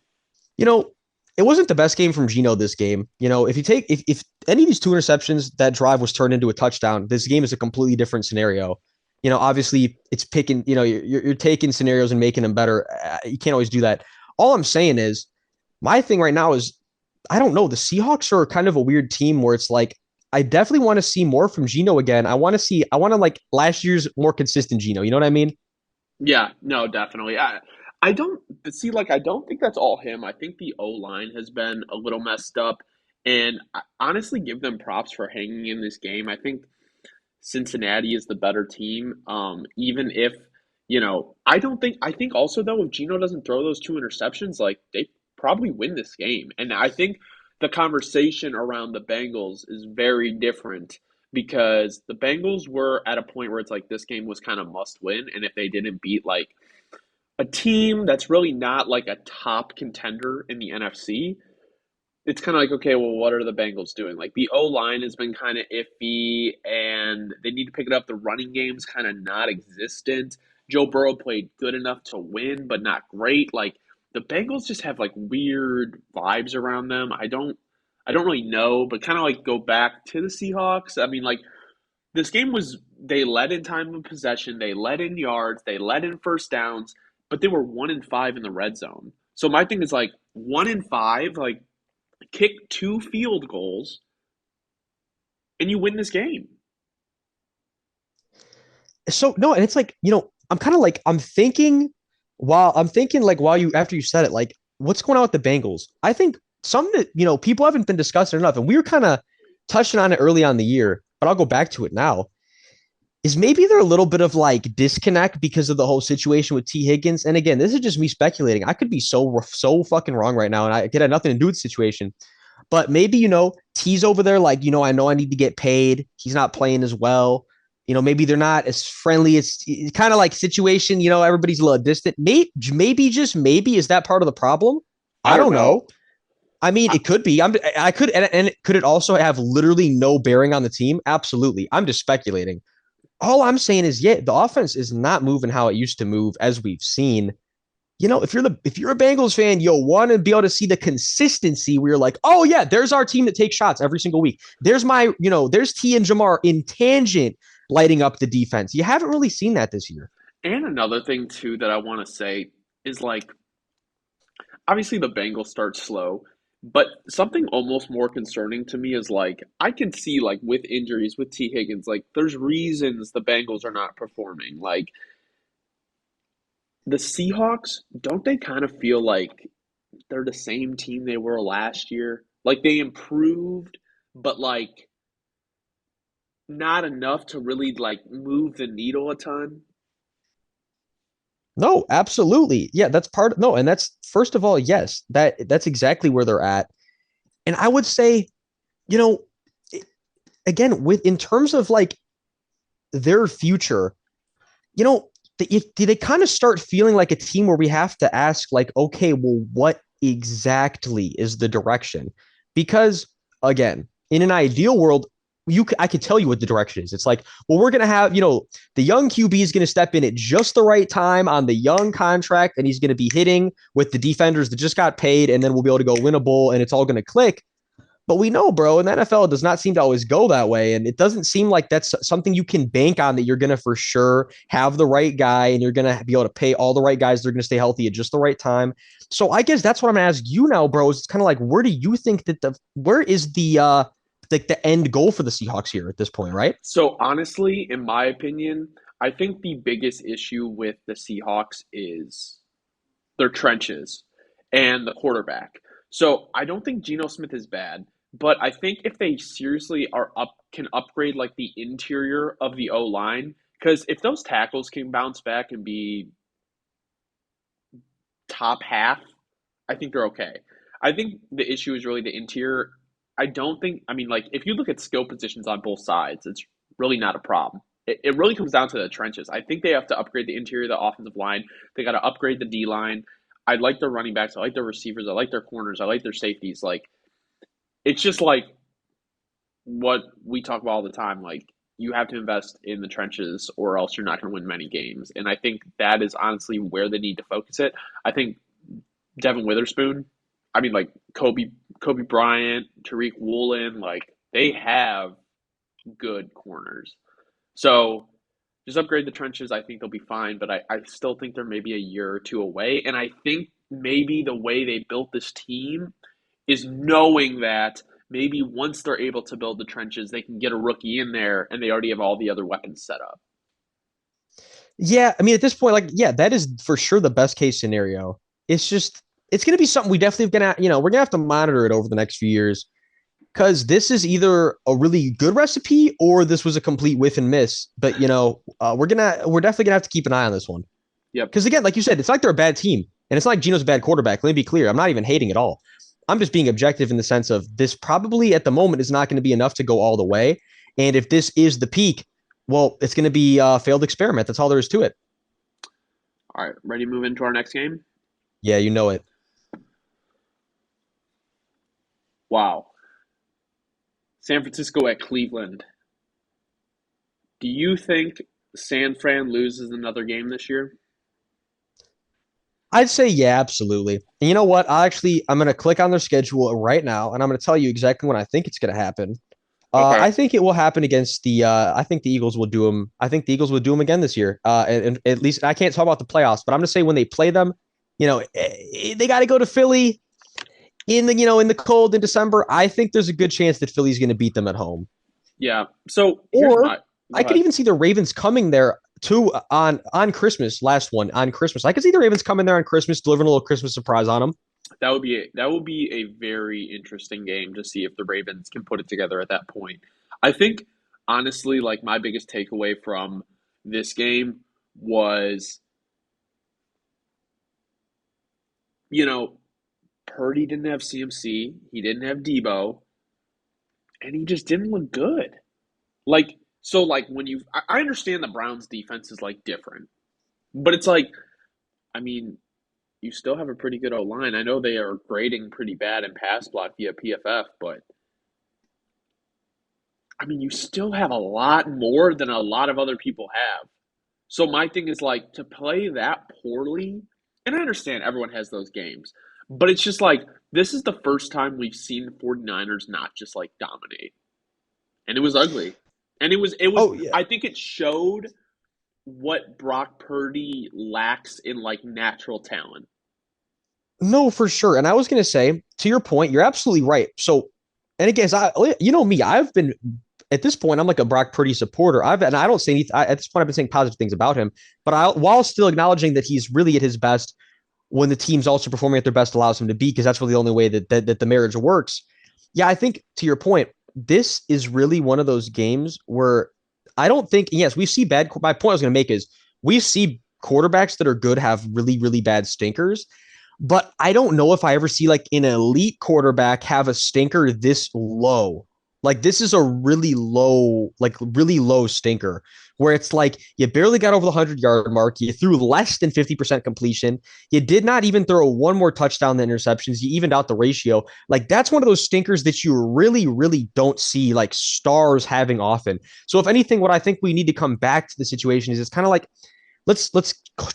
you know, it wasn't the best game from Geno this game. If any of these two interceptions, that drive was turned into a touchdown, this game is a completely different scenario. Obviously it's picking, you're taking scenarios and making them better. You can't always do that. All I'm saying is my thing right now is I don't know. The Seahawks are kind of a weird team where it's like I definitely want to see more from Geno again. I want to like last year's more consistent Geno. You know what I mean? Yeah, no, definitely. I don't see like I don't think that's all him. I think the O line has been a little messed up, and I honestly give them props for hanging in this game. I think Cincinnati is the better team. Even if, I think also though, if Geno doesn't throw those two interceptions, like they probably win this game. And I think the conversation around the Bengals is very different because the Bengals were at a point where it's like this game was kind of must win. And if they didn't beat like a team that's really not like a top contender in the NFC, it's kind of like, okay, well, what are the Bengals doing? Like the O line has been kind of iffy, and they need to pick it up. The running game's kind of not existent. Joe Burrow played good enough to win, but not great. Like the Bengals just have like weird vibes around them. I don't really know, but kind of like go back to the Seahawks. I mean, like this game was they led in time of possession, they led in yards, they led in first downs, but they were 1-5 in the red zone. So my thing is like 1-5, like kick two field goals and you win this game. So no, and it's like, I'm kind of like I'm thinking like while you after you said it, like what's going on with the Bengals? I think some that people haven't been discussing enough, and we were kind of touching on it early on in the year, but I'll go back to it now. Is maybe there a little bit of like disconnect because of the whole situation with T. Higgins? And again, this is just me speculating. I could be so fucking wrong right now, and I get nothing to do with the situation. But maybe, T's over there, like, I know I need to get paid. He's not playing as well. Maybe they're not as friendly. It's kind of like situation, everybody's a little distant. Just maybe is that part of the problem? I I don't don't know. know. I mean, I, it could be. I could, and could it also have literally no bearing on the team? Absolutely. I'm just speculating. All I'm saying is, yeah, the offense is not moving how it used to move, as we've seen. If you're a Bengals fan, you'll want to be able to see the consistency where you're like, oh yeah, there's our team that takes shots every single week. There's T and Jamar in tangent lighting up the defense. You haven't really seen that this year. and another thing too that I want to say is like obviously the Bengals start slow, but something almost more concerning to me is like I can see like with injuries with T Higgins, like there's reasons the Bengals are not performing. Like the Seahawks, don't they kind of feel like they're the same team they were last year? Like they improved, but like not enough to really like move the needle a ton. No, absolutely. Yeah, that's part no, and that's first of all, yes, that's exactly where they're at. And I would say, you know, again, with in terms of like their future, you know, they kind of start feeling like a team where we have to ask, like, okay, well, what exactly is the direction? Because again, in an ideal world, I could tell you what the direction is. It's like, well, we're gonna have, the young QB is gonna step in at just the right time on the young contract, and he's gonna be hitting with the defenders that just got paid, and then we'll be able to go win a bowl, and it's all gonna click. But we know, bro, in the NFL, it does not seem to always go that way. And it doesn't seem like that's something you can bank on that you're going to for sure have the right guy and you're going to be able to pay all the right guys. They're going to stay healthy at just the right time. So I guess that's what I'm going to ask you now, bro. It's kind of like, where do you think where is like the end goal for the Seahawks here at this point, right? So honestly, in my opinion, I think the biggest issue with the Seahawks is their trenches and the quarterback. So I don't think Geno Smith is bad, but I think if they seriously can upgrade like the interior of the O line, because if those tackles can bounce back and be top half, I think they're okay. I think the issue is really the interior. I don't think, I mean, like, if you look at skill positions on both sides, it's really not a problem. It really comes down to the trenches. I think they have to upgrade the interior of the offensive line. They got to upgrade the D line. I like their running backs. I like their receivers. I like their corners. I like their safeties. Like, it's just like what we talk about all the time. Like, you have to invest in the trenches or else you're not going to win many games. And I think that is honestly where they need to focus it. I think Devin Witherspoon. I mean, like Kobe Bryant, Tariq Woolen, like they have good corners. So just upgrade the trenches. I think they'll be fine, but I still think they're maybe a year or two away. And I think maybe the way they built this team is knowing that maybe once they're able to build the trenches, they can get a rookie in there and they already have all the other weapons set up. Yeah, I mean, at this point, like, yeah, that is for sure the best case scenario. It's just, it's going to be something we definitely gonna, we're gonna have to monitor it over the next few years because this is either a really good recipe or this was a complete whiff and miss. But we're definitely gonna have to keep an eye on this one Yep. because again, like you said, it's like they're a bad team, and it's not like Geno's a bad quarterback. Let me be clear, I'm not even hating at all. I'm just being objective in the sense of this probably at the moment is not going to be enough to go all the way. And if this is the peak, well, it's going to be a failed experiment. That's all there is to it. All right. Ready to move into our next game? Yeah, you know it. Wow. San Francisco at Cleveland. Do you think San Fran loses another game this year? I'd say yeah, absolutely. And you know what? I'm going to click on their schedule right now, and I'm going to tell you exactly when I think it's going to happen. Okay. I think it will happen against the. I think the Eagles will do them. I think the Eagles will do them again this year. And at least I can't talk about the playoffs, but I'm going to say when they play them, they got to go to Philly in the cold in December. I think there's a good chance that Philly's going to beat them at home. Yeah. So here's Or my I go could ahead. even see the Ravens coming there too on Christmas. Last one on Christmas. I could see the Ravens coming there on Christmas, delivering a little Christmas surprise on them. That would be a very interesting game to see if the Ravens can put it together at that point. I think honestly, like my biggest takeaway from this game was, you know, Purdy didn't have CMC, he didn't have Debo, and he just didn't look good. Like so, like when I understand the Browns' defense is like different, but it's like, I mean, you still have a pretty good O line. I know they are grading pretty bad in pass block via PFF, but I mean, you still have a lot more than a lot of other people have. So my thing is like to play that poorly, and I understand everyone has those games, but it's just like this is the first time we've seen the 49ers not just like dominate. And it was ugly. And it was Oh yeah. I think it showed what Brock Purdy lacks in like natural talent. No, for sure. And I was going to say, to your point, you're absolutely right. So, and again, you know me, I've been at this point, I'm like a Brock Purdy supporter. And I don't say anything at this point. I've been saying positive things about him, but while still acknowledging that he's really at his best when the team's also performing at their best allows him to be, because that's really the only way that the marriage works. Yeah, I think to your point, this is really one of those games where I don't think. Yes, we see bad. My point I was going to make is we see quarterbacks that are good have really really bad stinkers, but I don't know if I ever see like an elite quarterback have a stinker this low. Like this is a really low stinker where it's like you barely got over the 100-yard mark. You threw less than 50% completion. You did not even throw one more touchdown than interceptions. You evened out the ratio. Like that's one of those stinkers that you really, really don't see like stars having often. So if anything, what I think we need to come back to the situation is it's kind of like let's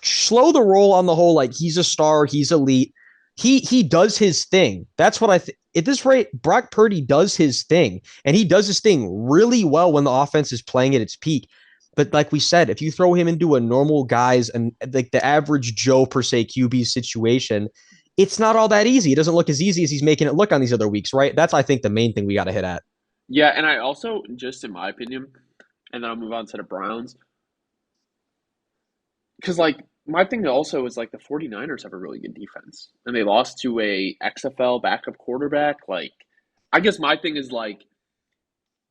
slow the roll on the whole like he's a star, he's elite. He does his thing. That's what I think. At this rate, Brock Purdy does his thing, and he does his thing really well when the offense is playing at its peak. But like we said, if you throw him into a normal guys and like the average Joe per se QB situation, it's not all that easy. It doesn't look as easy as he's making it look on these other weeks, right? That's I think the main thing we got to hit at. Yeah, and I also just in my opinion, and then I'll move on to the Browns. Because like my thing also is like the 49ers have a really good defense, and they lost to a XFL backup quarterback. Like, I guess my thing is like,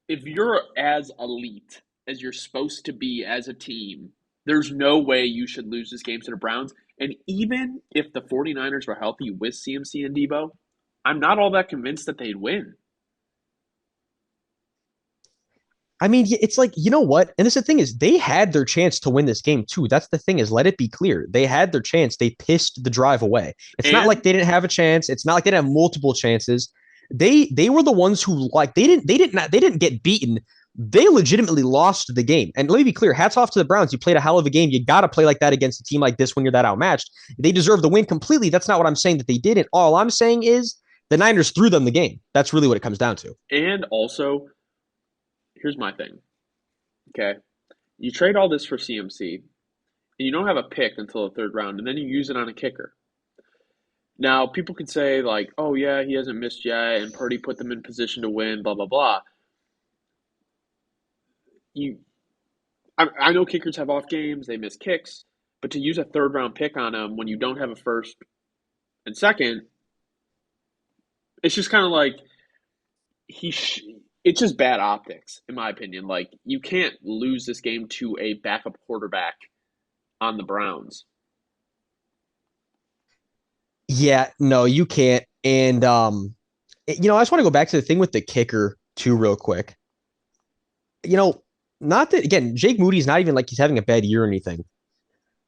if you're as elite as you're supposed to be as a team, there's no way you should lose this game to the Browns. And even if the 49ers were healthy with CMC and Debo, I'm not all that convinced that they'd win. I mean, it's like, you know what? And this the thing is, they had their chance to win this game too. That's the thing is, let it be clear. They had their chance. They pissed the drive away. It's not like And they didn't have a chance. It's not like they didn't have multiple chances. They were the ones who like they didn't get beaten. They legitimately lost the game. And let me be clear, hats off to the Browns. You played a hell of a game. You got to play like that against a team like this when you're that outmatched. They deserve the win completely. That's not what I'm saying that they didn't. All I'm saying is the Niners threw them the game. That's really what it comes down to. and also, here's my thing. Okay. You trade all this for CMC, and you don't have a pick until the third round, and then you use it on a kicker. Now, people could say, like, oh, yeah, he hasn't missed yet, and Purdy put them in position to win, blah, blah, blah. You, I know kickers have off games, they miss kicks, but to use a third round pick on them when you don't have a first and second, it's just kind of like he. It's just bad optics, in my opinion. Like, you can't lose this game to a backup quarterback on the Browns. Yeah, no, you can't. And I just want to go back to the thing with the kicker too, real quick. You know, not that again, Jake Moody's not even like he's having a bad year or anything.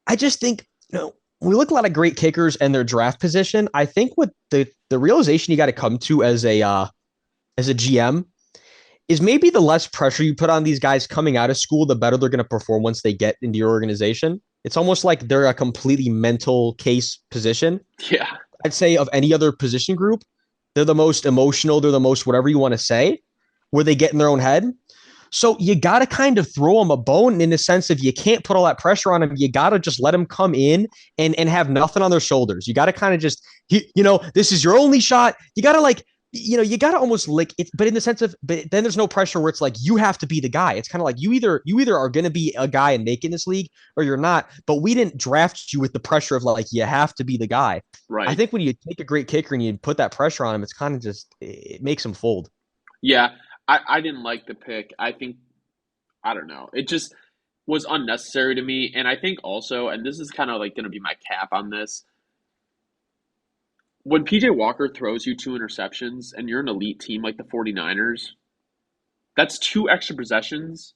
I just think, when we look at a lot of great kickers and their draft position. I think what the realization you got to come to as a GM is maybe the less pressure you put on these guys coming out of school, the better they're going to perform once they get into your organization. It's almost like they're a completely mental case position. Yeah, I'd say of any other position group, they're the most emotional, they're the most whatever you want to say, where they get in their own head. So you got to kind of throw them a bone in the sense of you can't put all that pressure on them. You got to just let them come in and have nothing on their shoulders. You got to kind of just, this is your only shot. You got to you got to almost lick it, but in the sense of, but then there's no pressure where it's like, you have to be the guy. It's kind of like you either are going to be a guy and make in this league or you're not, but we didn't draft you with the pressure of like, you have to be the guy. I right. think when you take a great kicker and you put that pressure on him, it's kind of just, it makes him fold. Yeah, I didn't like the pick. I think, I don't know. It just was unnecessary to me. And I think also, and this is kind of like going to be my cap on this, when PJ Walker throws you two interceptions and you're an elite team like the 49ers, that's two extra possessions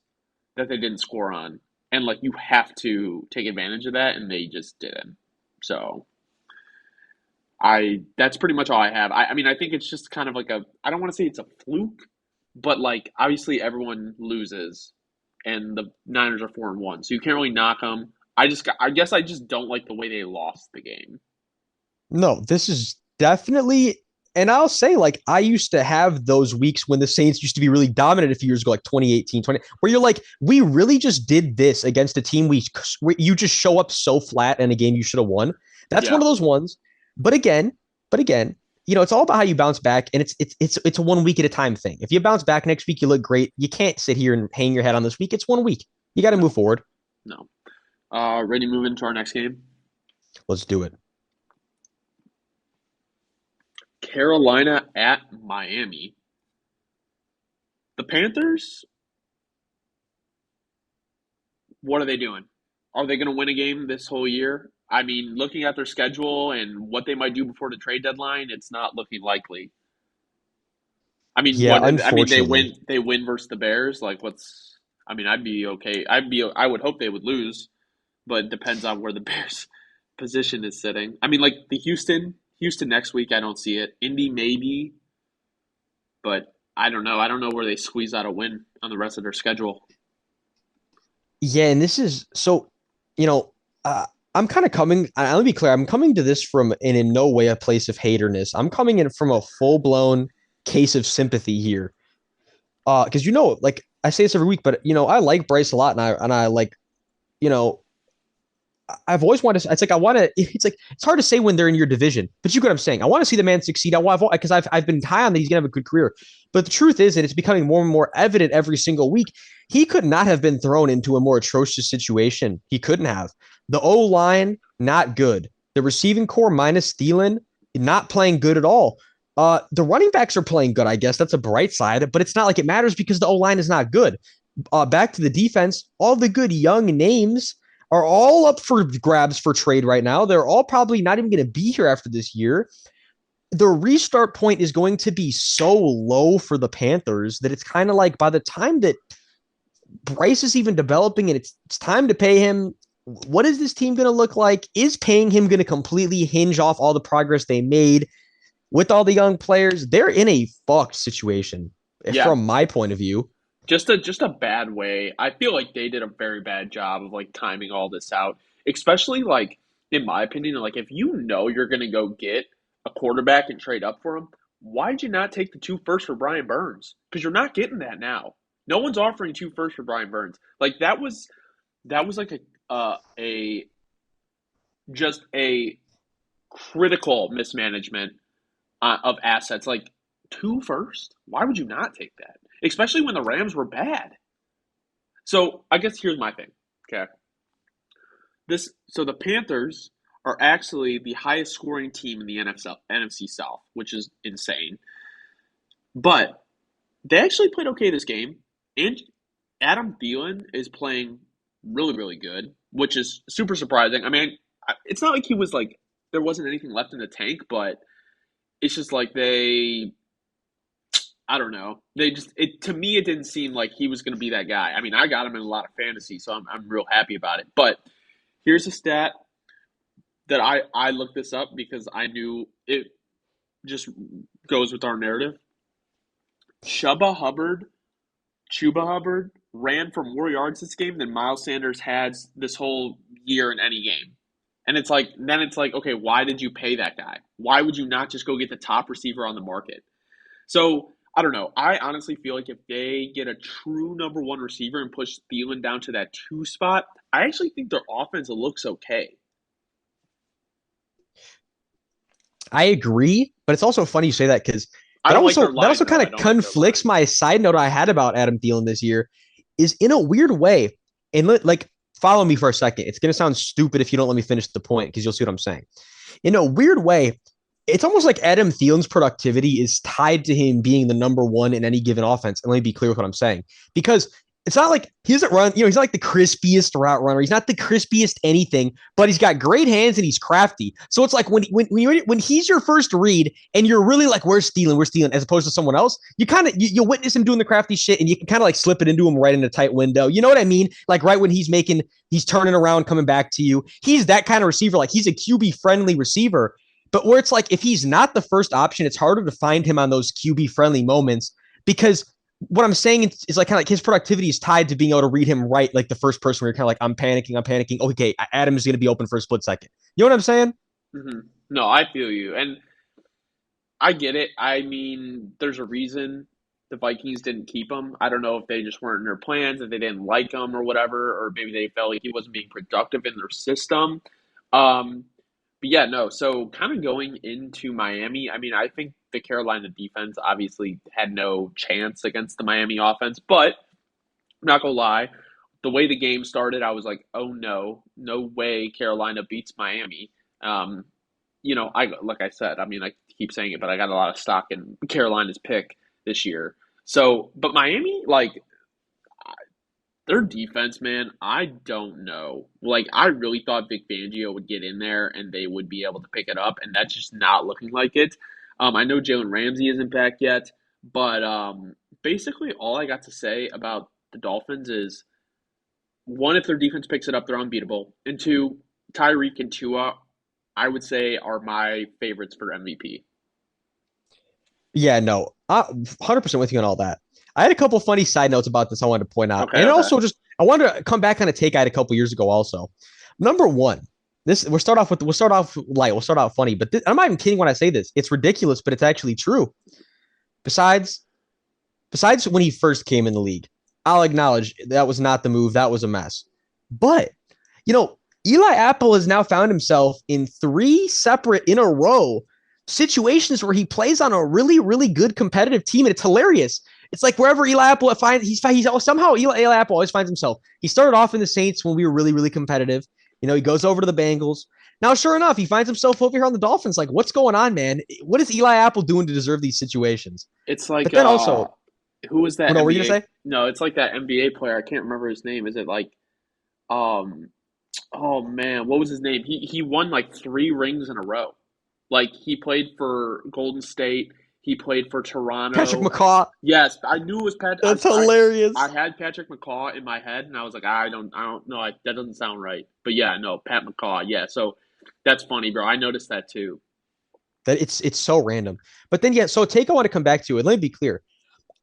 that they didn't score on. And like you have to take advantage of that, and they just didn't. So I that's pretty much all I have. I mean I think it's just kind of like a I don't want to say it's a fluke, but like obviously everyone loses, and the Niners are 4-1, so you can't really knock them. I guess I just don't like the way they lost the game. No, this is definitely, and I'll say, like, I used to have those weeks when the Saints used to be really dominant a few years ago, like 2018, 20, where you're like, we really just did this against a team where you just show up so flat in a game you should have won. That's one Yeah, of those ones. But again, but again, it's all about how you bounce back, and it's a 1 week at a time thing. If you bounce back next week, you look great. You can't sit here and hang your head on this week. It's 1 week. You got to move no, forward. no. Ready to move into our next game? Let's do it. Carolina at Miami. The Panthers, what are they doing? Are they going to win a game this whole year? I mean, looking at their schedule and what they might do before the trade deadline, it's not looking likely. I mean, Yeah, what? I mean, they unfortunately. win. They win versus the Bears. Like, what's? I mean, I'd be okay. I'd be. I would hope they would lose, but it depends on where the Bears' position is sitting. I mean, like the Houston next week. I don't see it. Indy maybe, but I don't know. I don't know where they squeeze out a win on the rest of their schedule. Yeah, and this is so, you know, I'm kind of coming. Let me be clear. I'm coming to this from, and in no way a place of haterness. I'm coming in from a full blown case of sympathy here. Because like I say this every week, but I like Bryce a lot, and I like, you know, I've always wanted to, it's like, I want to, it's like, it's hard to say when they're in your division, but you get what I'm saying. I want to see the man succeed. Because I've been high on that he's going to have a good career. But the truth is, and it's becoming more and more evident every single week, he could not have been thrown into a more atrocious situation. He couldn't have. The O line, not good. The receiving core minus Thielen, not playing good at all. The running backs are playing good, I guess. That's a bright side, but it's not like it matters because the O line is not good. Back to the defense, all the good young names are all up for grabs for trade right now. They're all probably not even going to be here after this year. The restart point is going to be so low for the Panthers that it's kind of like by the time that Bryce is even developing and it's time to pay him, what is this team going to look like? Is paying him going to completely hinge off all the progress they made with all the young players? They're in a fucked situation Yeah, from my point of view. just a bad way. I feel like they did a very bad job of like timing all this out, especially like in my opinion, like if you know you're gonna go get a quarterback and trade up for him, why'd you not take the two first for Brian Burns? Because you're not getting that now. No one's offering two first for Brian Burns. Like that was like a just a critical mismanagement of assets. Like two first? Why would you not take that? Especially when the Rams were bad. So I guess here's my thing. Okay. So the Panthers are actually the highest scoring team in the NFC South, which is insane. But they actually played okay this game. And Adam Thielen is playing really, really good, which is super surprising. I mean, it's not like he was like there wasn't anything left in the tank, but it's just like I don't know. They just it to me it didn't seem like he was going to be that guy. I mean, I got him in a lot of fantasy, so I'm real happy about it. But here's a stat that I looked this up because I knew it just goes with our narrative. Chuba Hubbard, Chuba Hubbard ran for more yards this game than Miles Sanders has this whole year in any game. And it's like, okay, why did you pay that guy? Why would you not just go get the top receiver on the market? So I don't know. I honestly feel like if they get a true number one receiver and push Thielen down to that two spot, I actually think their offense looks okay. I agree, but it's also funny you say that because I that don't like their also that line also though. kind I of don't like their conflicts line. my side note I had about Adam Thielen this year is in a weird way. And like follow me for a second. It's gonna sound stupid if you don't let me finish the point because you'll see what I'm saying. In a weird way, it's almost like Adam Thielen's productivity is tied to him being the number one in any given offense. And let me be clear with what I'm saying. Because it's not like he doesn't run, he's not like the crispiest route runner. He's not the crispiest anything, but he's got great hands and he's crafty. So it's like when he's your first read and you're really like, we're stealing, as opposed to someone else, you kind of you'll witness him doing the crafty shit and you can kind of like slip it into him right in a tight window. You know what I mean? Like right when he's turning around, coming back to you. He's that kind of receiver. Like he's a QB friendly receiver. But where it's like, if he's not the first option, it's harder to find him on those QB friendly moments because what I'm saying is like kind of like his productivity is tied to being able to read him right, like the first person where you're kind of like, I'm panicking. Okay, Adam is going to be open for a split second. You know what I'm saying? No, I feel you. And I get it. I mean, there's a reason the Vikings didn't keep him. I don't know if they just weren't in their plans, if they didn't like him or whatever, or maybe they felt like he wasn't being productive in their system. Um, but yeah, no. So kind of going into Miami, I mean, I think the Carolina defense obviously had no chance against the Miami offense, but I'm not gonna lie, the way the game started, I was like, oh no, no way Carolina beats Miami. Um, I like I said, I mean, I keep saying it, but I got a lot of stock in Carolina's pick this year. So, but Miami, like their defense, man, I don't know. Like, I really thought Vic Fangio would get in there and they would be able to pick it up, and that's just not looking like it. I know Jalen Ramsey isn't back yet, but basically all I got to say about the Dolphins is one, if their defense picks it up, they're unbeatable, and two, Tyreek and Tua, I would say, are my favorites for MVP. Yeah, no, 100% with you on all that. I had a couple funny side notes about this I wanted to point out. Okay, And okay. also just, I wanted to come back on a take I had a couple years ago also. Number one, we'll start off light, we'll start out funny, but I'm not even kidding when I say this. It's ridiculous, but it's actually true. Besides, besides when he first came in the league, I'll acknowledge that was not the move. That was a mess. But, you know, Eli Apple has now found himself in three separate in a row situations where he plays on a really, really good competitive team, and it's hilarious. It's like wherever Eli Apple finds, he's somehow Eli Apple always finds himself. He started off in the Saints when we were really, really competitive. He goes over to the Bengals. Now, sure enough, he finds himself over here on the Dolphins. Like, what's going on, man? What is Eli Apple doing to deserve these situations? It's like But then also, who was what that were you gonna NBA? say? No, it's like that NBA player. I can't remember his name. Is it like um oh man, what was his name? He won like 3 rings in a row. Like he played for Golden State, he played for Patrick Toronto. McCaw. Yes, I knew it was Pat. That's I hilarious. had Patrick McCaw in my head, and I was like, I don't know, that doesn't sound right. But yeah, no, Pat McCaw. Yeah, so that's funny, bro. I noticed that too. That it's so random. But then, yeah, so take I want to come back to it. Let me be clear.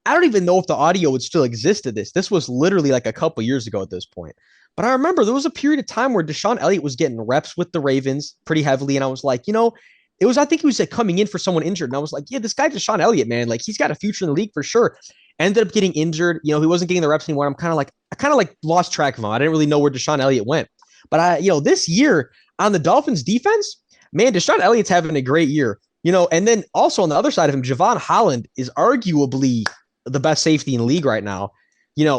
I don't even know if the audio would still exist of this. This was literally like a couple years ago at this point. But I remember there was a period of time where Deshaun Elliott was getting reps with the Ravens pretty heavily. And I was like, I think he was like coming in for someone injured. And I was like, yeah, this guy Deshaun Elliott, man, like he's got a future in the league for sure. Ended up getting injured. He wasn't getting the reps anymore. I kind of like lost track of him. I didn't really know where Deshaun Elliott went. But this year on the Dolphins defense, man, Deshaun Elliott's having a great year. And then also on the other side of him, Javon Holland is arguably the best safety in the league right now.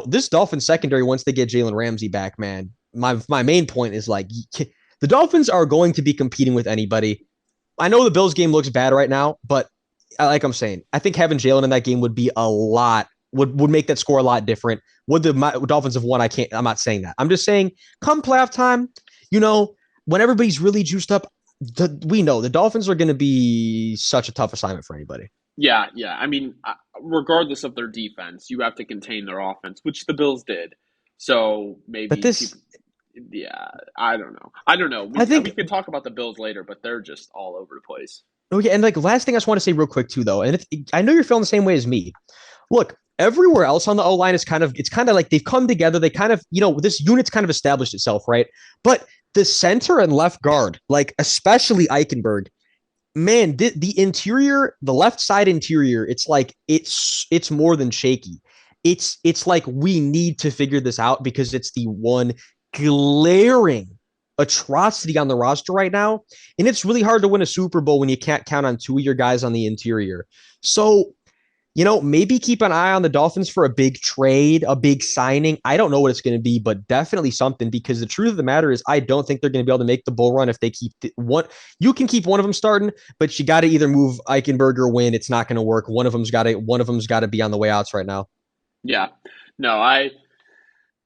This Dolphins secondary, once they get Jalen Ramsey back, man, my main point is like the Dolphins are going to be competing with anybody. I know the Bills game looks bad right now, but like I'm saying, I think having Jalen in that game would be a lot, would make that score a lot different. Would the Dolphins have won? I'm not saying that. I'm just saying come playoff time, when everybody's really juiced up, we know the Dolphins are going to be such a tough assignment for anybody. Yeah, yeah. I mean, regardless of their defense, you have to contain their offense, which the Bills did. So But maybe this, people, yeah, I don't know. I don't know. I We think, can talk about the Bills later, but they're just all over the place. okay, and like last thing I just want to say real quick too, though, and I know you're feeling the same way as me. Look, everywhere else on the O line is it's kind of like they've come together. They kind of, this unit's kind of established itself, right? But the center and left guard, like especially Eichenberg, man, the interior, the left side interior, it's like it's more than shaky. It's like we need to figure this out because it's the one glaring atrocity on the roster right now, and it's really hard to win a Super Bowl when you can't count on two of your guys on the interior. So maybe keep an eye on the Dolphins for a big trade, a big signing. I don't know what it's going to be, but definitely something because the truth of the matter is I don't think they're going to be able to make the bull run if they keep one. You can keep one of them starting, but you got to either move Eichenberg or win. It's not going to work. One of them's got to be on the way outs right now. Yeah. No, I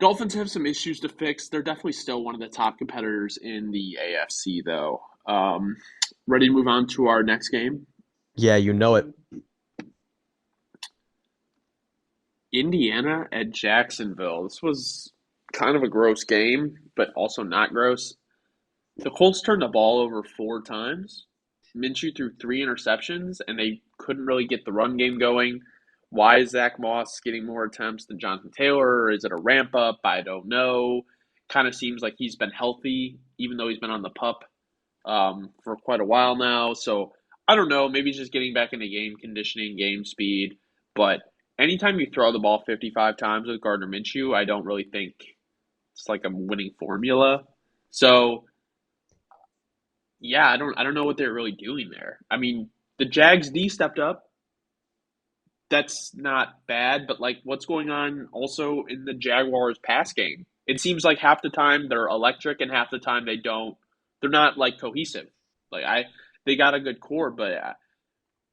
Dolphins have some issues to fix. They're definitely still one of the top competitors in the AFC, though. Ready to move on to our next game? Yeah, you know it. Indiana at Jacksonville. This was kind of a gross game, but also not gross. The Colts turned the ball over 4 times. Minshew threw 3 interceptions, and they couldn't really get the run game going. Why is Zach Moss getting more attempts than Jonathan Taylor? Is it a ramp up? I don't know. Kind of seems like he's been healthy, even though he's been on the pup for quite a while now. So I don't know. Maybe he's just getting back into game conditioning, game speed. But anytime you throw the ball 55 times with Gardner Minshew, I don't really think it's like a winning formula. So yeah, I don't know what they're really doing there. I mean, the Jags D stepped up. That's not bad, but like what's going on also in the Jaguars pass game? It seems like half the time they're electric and half the time they don't. They're not like cohesive. Like they got a good core, but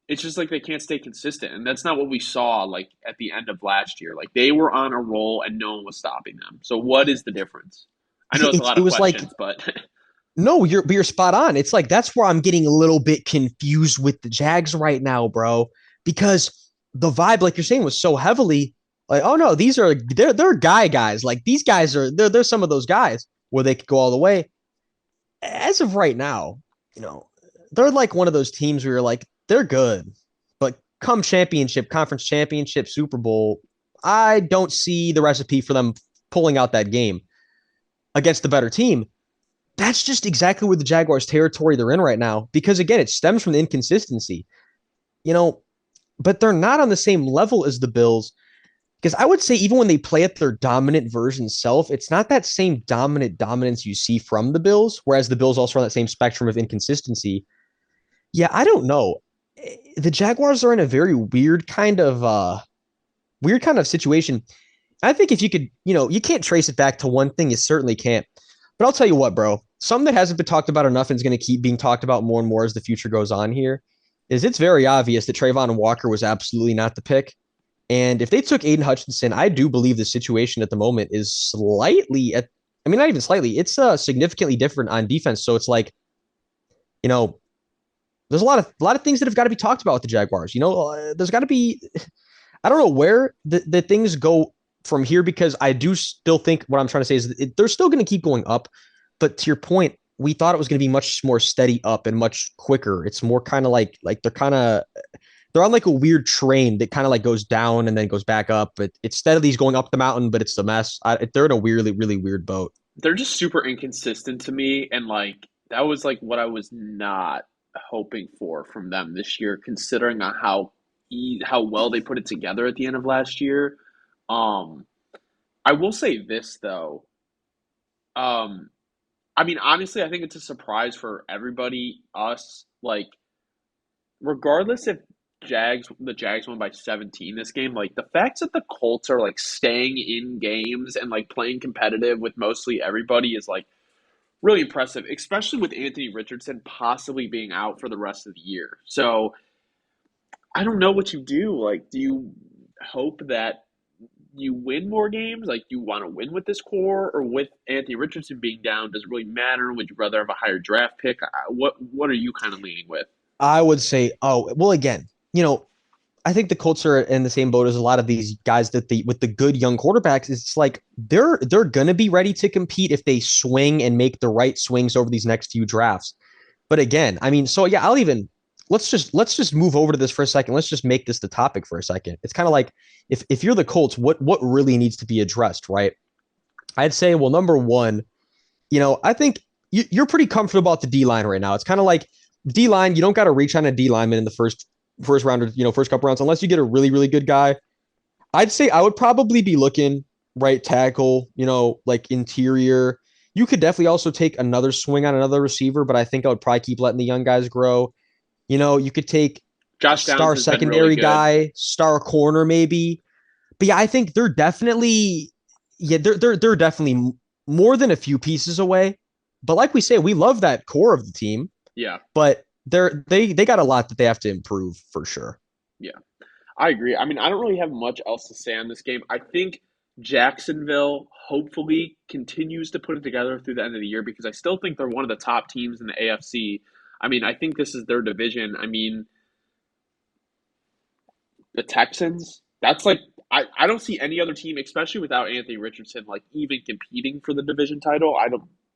it's just like they can't stay consistent, and that's not what we saw like at the end of last year. Like they were on a roll and no one was stopping them. So what is the difference? I know it's a lot It of was like questions, but no, you're spot on. It's like that's where I'm getting a little bit confused with the Jags right now, bro, because the vibe, like you're saying, was so heavily like, oh no, they're guys. Like these guys they're some of those guys where they could go all the way. As of right now, they're like one of those teams where you're like, they're good, but come championship, conference championship, Super Bowl, I don't see the recipe for them pulling out that game against the better team. That's just exactly where the Jaguars territory they're in right now. Because again, it stems from the inconsistency, you know, but they're not on the same level as the Bills. Because I would say even when they play at their dominant version self, it's not that same dominance you see from the Bills, whereas the Bills also are on that same spectrum of inconsistency. Yeah, I don't know. The Jaguars are in a very weird kind of situation. I think if you could, you can't trace it back to one thing, you certainly can't. But I'll tell you what, bro, something that hasn't been talked about enough and is going to keep being talked about more and more as the future goes on here is it's very obvious that Trayvon Walker was absolutely not the pick. And if they took Aiden Hutchinson, I do believe the situation at the moment is not even slightly, it's significantly different on defense. So it's like, you know, there's a lot of things that have got to be talked about with the Jaguars. There's got to be, I don't know where the things go from here because I do still think what I'm trying to say is they're still going to keep going up. But to your point, we thought it was going to be much more steady up and much quicker. It's more kind of like they're on like a weird train that kind of like goes down and then goes back up. But it's steadily going up the mountain, but it's a mess. They're in a weirdly, really weird boat. They're just super inconsistent to me, and like that was like what I was not hoping for from them this year, considering on how well they put it together at the end of last year. Um, I will say this though. Um, I mean, honestly, I think it's a surprise for everybody, us. Like, regardless if the Jags won by 17 this game, like the fact that the Colts are like staying in games and like playing competitive with mostly everybody is like really impressive, especially with Anthony Richardson possibly being out for the rest of the year. So I don't know what you do. Like, do you hope that you win more games? Like, do you want to win with this core, or with Anthony Richardson being down, does it really matter? Would you rather have a higher draft pick? What are you kind of leaning with? I would say, oh, well, again, I think the Colts are in the same boat as a lot of these guys that with the good young quarterbacks. It's like they're gonna be ready to compete if they swing and make the right swings over these next few drafts. But again, I mean, so yeah, let's just move over to this for a second. Let's just make this the topic for a second. It's kind of like if you're the Colts, what really needs to be addressed, right? I'd say, well, number one, I think you're pretty comfortable about the D line right now. It's kind of like D line. You don't got to reach on a D lineman in the first round or first couple rounds unless you get a really really good guy. I'd say I would probably be looking right tackle, like interior. You could definitely also take another swing on another receiver, but I think I would probably keep letting the young guys grow. You could take Josh Downs star has been really secondary good. guy, star corner maybe. But yeah, I think they're definitely more than a few pieces away. But like we say, we love that core of the team, Yeah, but they got a lot that they have to improve for sure. yeah. I agree. I mean, I don't really have much else to say on this game. I think Jacksonville hopefully continues to put it together through the end of the year because I still think they're one of the top teams in the AFC. I mean, I think this is their division. I mean, the Texans, that's like, I don't see any other team, especially without Anthony Richardson, like even competing for the division title.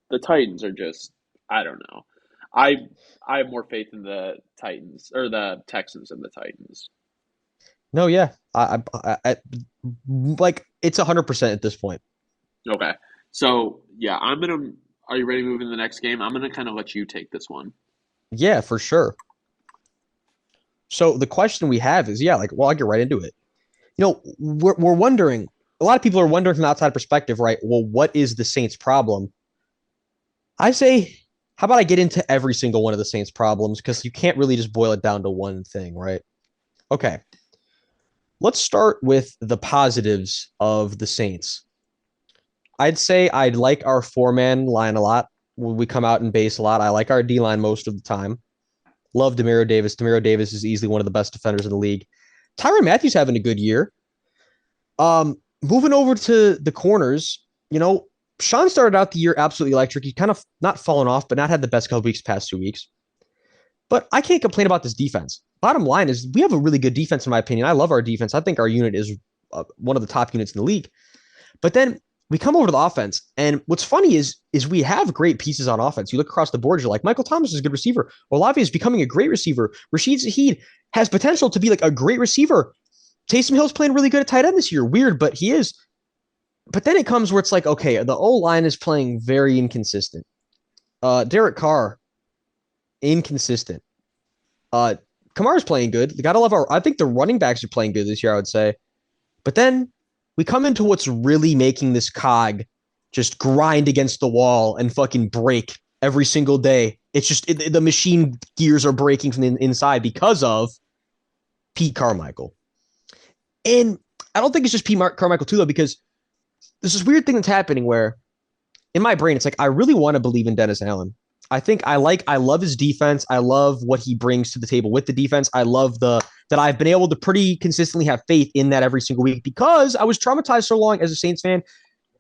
The Titans are just, I don't know. I, I have more faith in the Titans or the Texans than the Titans. No, yeah, like it's 100% at this point. Okay. So yeah, are you ready to move into the next game? I'm gonna kind of let you take this one. Yeah, for sure. So the question we have is, yeah, like, well, I'll get right into it. We're wondering. A lot of people are wondering from the outside perspective, right? Well, what is the Saints' problem? I say, how about I get into every single one of the Saints' problems because you can't really just boil it down to one thing, right? Okay, let's start with the positives of the Saints. I'd say I'd like our four-man line a lot. We come out and base a lot. I like our D line most of the time. Love Demario Davis. Demario Davis is easily one of the best defenders in the league. Tyrann Matthews having a good year. Moving over to the corners, Sean started out the year absolutely electric. He kind of not fallen off, but not had the best couple weeks past 2 weeks. But I can't complain about this defense. Bottom line is we have a really good defense, in my opinion. I love our defense. I think our unit is one of the top units in the league. But then we come over to the offense, and what's funny is we have great pieces on offense. You look across the board, you're like, Michael Thomas is a good receiver. Olave is becoming a great receiver. Rashid Shaheed has potential to be like a great receiver. Taysom Hill's playing really good at tight end this year. Weird, but he is. But then it comes where it's like, okay, the O line is playing very inconsistent. Derek Carr, inconsistent. Kamara's playing good. You gotta love I think the running backs are playing good this year, I would say. But then we come into what's really making this cog just grind against the wall and fucking break every single day. It's just the machine gears are breaking from the inside because of Pete Carmichael. And I don't think it's just Pete Carmichael too, though, because there's this weird thing that's happening where in my brain, it's like I really want to believe in Dennis Allen. I love his defense. I love what he brings to the table with the defense. I love that I've been able to pretty consistently have faith in that every single week because I was traumatized so long as a Saints fan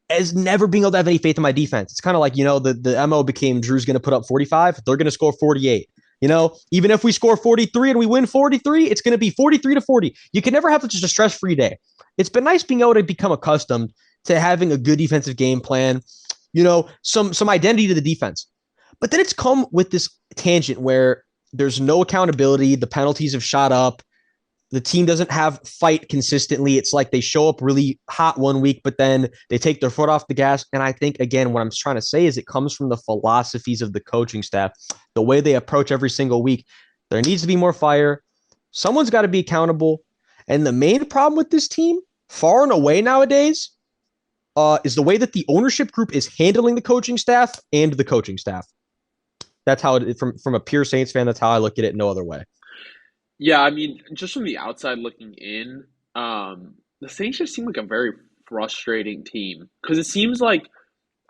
as never being able to have any faith in my defense. It's kind of like, the MO became Drew's going to put up 45. They're going to score 48. Even if we score 43 and we win 43, it's going to be 43-40. You can never have just a stress-free day. It's been nice being able to become accustomed to having a good defensive game plan, some identity to the defense. But then it's come with this tangent where there's no accountability. The penalties have shot up. The team doesn't have fight consistently. It's like they show up really hot one week, but then they take their foot off the gas. And I think, again, what I'm trying to say is it comes from the philosophies of the coaching staff, the way they approach every single week. There needs to be more fire. Someone's got to be accountable. And the main problem with this team, far and away nowadays, is the way that the ownership group is handling the coaching staff and the coaching staff. That's how it from a pure Saints fan. That's how I look at it. No other way. Yeah, I mean, just from the outside looking in, the Saints just seem like a very frustrating team because it seems like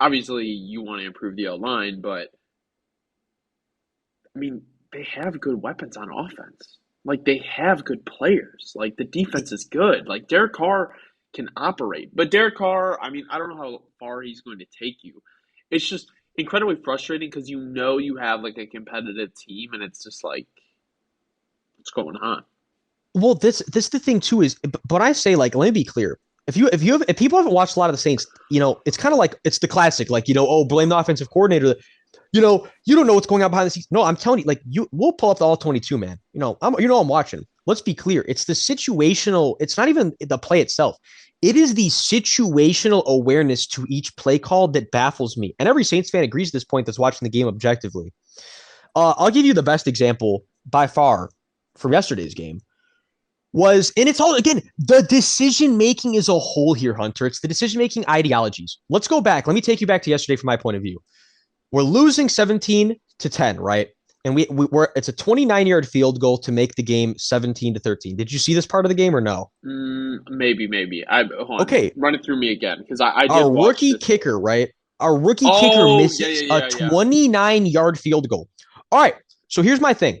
obviously you want to improve the O line, but I mean, they have good weapons on offense. Like they have good players. Like the defense is good. Like Derek Carr can operate, but Derek Carr, I mean, I don't know how far he's going to take you. It's just incredibly frustrating because you have like a competitive team, and it's just like what's going on. Well, this the thing too is, but I say like, let me be clear. If people haven't watched a lot of the Saints, it's kind of like it's the classic, like oh, blame the offensive coordinator. You don't know what's going on behind the scenes. No, I'm telling you, like we'll pull up the all 22, man. I'm watching. Let's be clear. It's the situational. It's not even the play itself. It is the situational awareness to each play call that baffles me. And every Saints fan agrees at this point that's watching the game objectively. I'll give you the best example by far from yesterday's game and it's all, again, the decision making is a whole here, Hunter. It's the decision making ideologies. Let's go back. Let me take you back to yesterday from my point of view. We're losing 17-10, right? And it's a 29-yard field goal to make the game 17-13. Did you see this part of the game or no? Maybe. Hold on. Okay. Run it through me again because I did Our watch rookie this. kicker, right? Our rookie kicker Oh, misses a yeah. 29-yard field goal. All right. So here's my thing.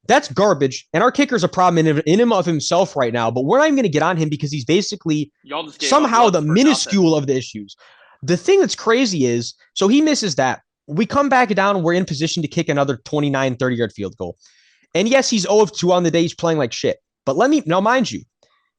That's garbage, and our kicker's a problem in him of himself right now, but we're not even going to get on him because he's basically Y'all just gave up somehow once the for minuscule nothing. of the issues. The thing that's crazy is, so he misses that. We come back down, and we're in position to kick another 29, 30-yard field goal. And yes, he's 0 of 2 on the day. He's playing like shit. But now, mind you,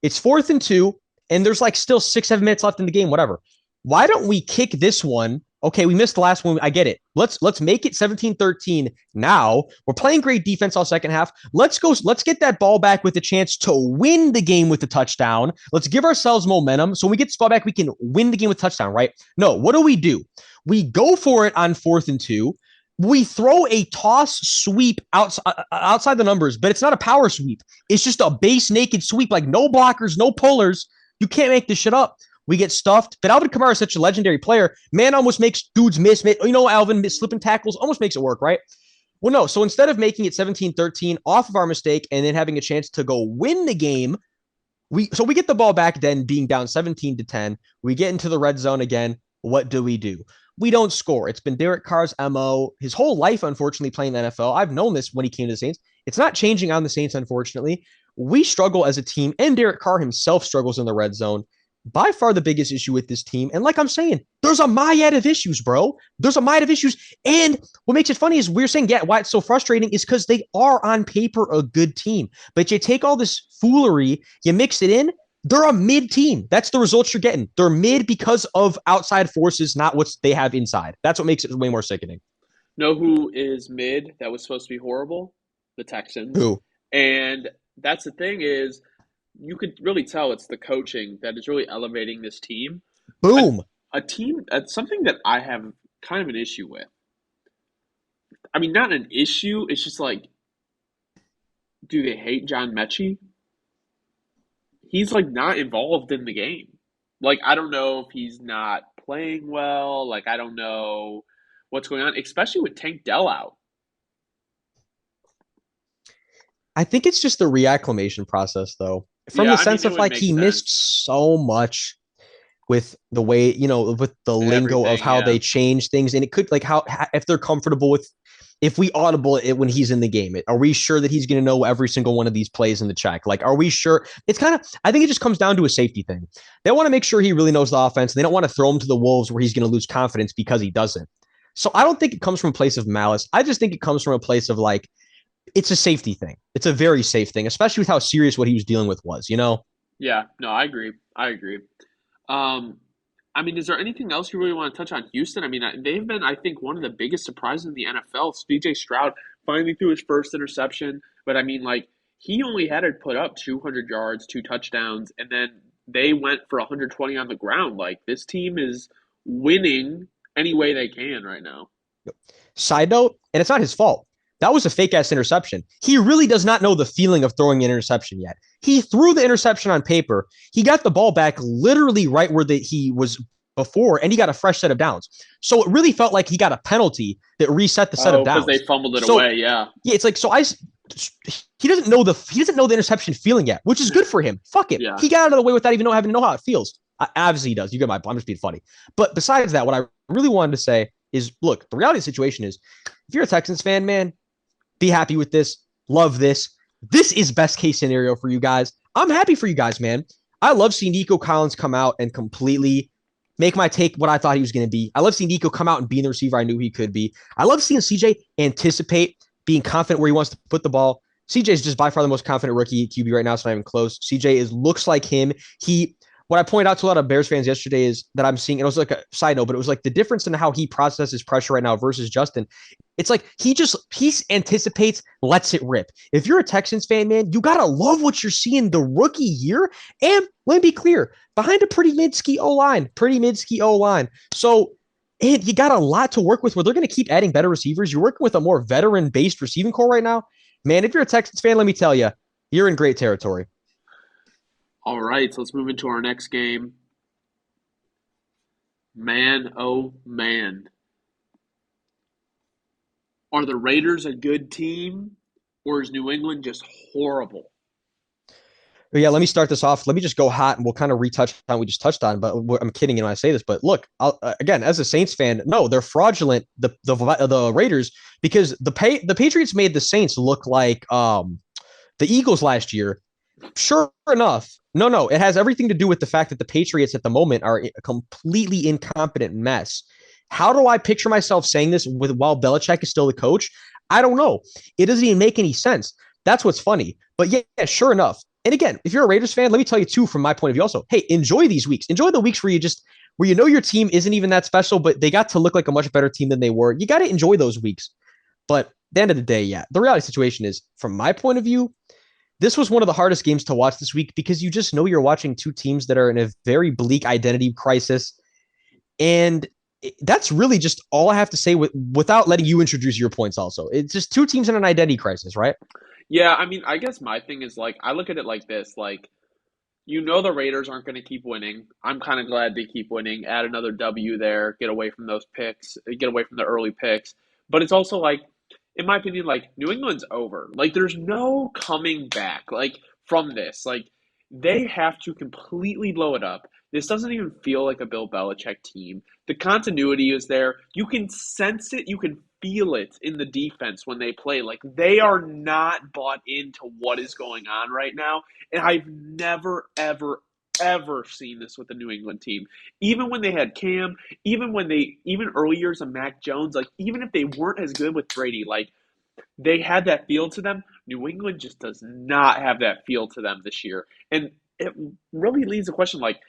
it's 4th and 2, and there's like still 6-7 minutes left in the game, whatever. Why don't we kick this one? Okay, we missed the last one. I get it. Let's make it 17-13 now. We're playing great defense all second half. Let's go. Let's get that ball back with a chance to win the game with the touchdown. Let's give ourselves momentum. So when we get this ball back, we can win the game with touchdown, right? No, what do? We go for it on 4th and 2. We throw a toss sweep outside the numbers, but it's not a power sweep. It's just a base naked sweep, like no blockers, no pullers. You can't make this shit up. We get stuffed. But Alvin Kamara is such a legendary player. Man almost makes dudes miss. Alvin slipping tackles almost makes it work, right? Well, no. So instead of making it 17-13 off of our mistake and then having a chance to go win the game, we get the ball back then being down 17-10. We get into the red zone again. What do? We don't score. It's been Derek Carr's MO his whole life, unfortunately, playing the NFL. I've known this when he came to the Saints. It's not changing on the Saints, unfortunately. We struggle as a team, and Derek Carr himself struggles in the red zone. By far the biggest issue with this team. And like I'm saying, there's a myriad of issues, bro. There's a myriad of issues. And what makes it funny is we're saying, yeah, why it's so frustrating is because they are on paper a good team. But you take all this foolery, you mix it in, they're a mid team. That's the results you're getting. They're mid because of outside forces, not what they have inside. That's what makes it way more sickening. Know who is mid that was supposed to be horrible? The Texans. Who? And that's the thing is you could really tell it's the coaching that is really elevating this team. A, Boom. a team, something that I have kind of an issue with. I mean, not an issue. It's just like, do they hate John Mechie? He's like not involved in the game. Like, I don't know if he's not playing well. Like, I don't know what's going on, especially with Tank Dell out. I think it's just the reacclimation process, though, from Yeah, the I mean, sense it of would like make he sense. missed so much with the way, with the lingo of Everything, how yeah. they change things. And it could, like, how, if they're comfortable with, if we audible it when he's in the game, are we sure that he's going to know every single one of these plays in the check? Like, are we sure? It's kind of, I think it just comes down to a safety thing. They want to make sure he really knows the offense. And they don't want to throw him to the wolves where he's going to lose confidence because he doesn't. So I don't think it comes from a place of malice. I just think it comes from a place of like, it's a safety thing. It's a very safe thing, especially with how serious what he was dealing with was. Yeah, no, I agree. I agree. Um, I mean, is there anything else you really want to touch on Houston? I mean, they've been, I think, one of the biggest surprises in the NFL. CJ Stroud finally threw his first interception, but I mean, like, he only had to put up 200 yards, two touchdowns, and then they went for 120 on the ground. Like, this team is winning any way they can right now. Side note, and it's not his fault. That was a fake ass interception. He really does not know the feeling of throwing an interception yet. He threw the interception on paper. He got the ball back literally right where he was before, and he got a fresh set of downs. So it really felt like he got a penalty that reset the set of Oh, because they downs. fumbled it So away. Yeah. yeah, it's like he doesn't know the interception feeling yet, which is good for him. Fuck it. Yeah. He got out of the way without even having to know how it feels. Obviously he does. You get my I'm just being funny. But besides that, what I really wanted to say is look, the reality of the situation is if you're a Texans fan, man, be happy with this. Love this. This is best case scenario for you guys. I'm happy for you guys, man. I love seeing Nico Collins come out and completely make my take what I thought he was going to be. I love seeing Nico come out and be the receiver I knew he could be. I love seeing CJ anticipate being confident where he wants to put the ball. CJ is just by far the most confident rookie QB right now. It's not even close. CJ looks like him. What I pointed out to a lot of Bears fans yesterday is that I'm seeing, and it was like a side note, but it was like the difference in how he processes pressure right now versus Justin. It's like he anticipates, lets it rip. If you're a Texans fan, man, you gotta love what you're seeing the rookie year. And let me be clear, behind a pretty mid-ski O-line. So and you got a lot to work with where they're going to keep adding better receivers. You're working with a more veteran-based receiving core right now. Man, if you're a Texans fan, let me tell you, you're in great territory. All right, so let's move into our next game. Man, oh man. Are the Raiders a good team, or is New England just horrible? But yeah, let me start this off. Let me just go hot, and we'll kind of retouch on what we just touched on. But I'm kidding when I say this. But look, again, as a Saints fan, no, they're fraudulent. The Raiders, because the Patriots made the Saints look like the Eagles last year. Sure enough, no, it has everything to do with the fact that the Patriots at the moment are a completely incompetent mess. How do I picture myself saying this while Belichick is still the coach? I don't know. It doesn't even make any sense. That's what's funny. But yeah, sure enough. And again, if you're a Raiders fan, let me tell you too, from my point of view also, hey, enjoy these weeks. Enjoy the weeks where you know your team isn't even that special, but they got to look like a much better team than they were. You got to enjoy those weeks. But at the end of the day, yeah, the reality situation is, from my point of view, this was one of the hardest games to watch this week because you just know you're watching two teams that are in a very bleak identity crisis. And that's really just all I have to say without letting you introduce your points also. It's just two teams in an identity crisis, right? Yeah, I mean, I guess my thing is like I look at it like this, like you know the Raiders aren't going to keep winning. I'm kind of glad they keep winning. Add another W there, get away from those picks, get away from the early picks. But it's also like, in my opinion, like New England's over. Like there's no coming back. Like from this, like they have to completely blow it up. This doesn't even feel like a Bill Belichick team. The continuity is there. You can sense it. You can feel it in the defense when they play. Like they are not bought into what is going on right now. And I've never, ever, ever seen this with the New England team. Even when they had Cam, even early years of Mac Jones, like even if they weren't as good with Brady, like they had that feel to them. New England just does not have that feel to them this year. And it really leads the question like,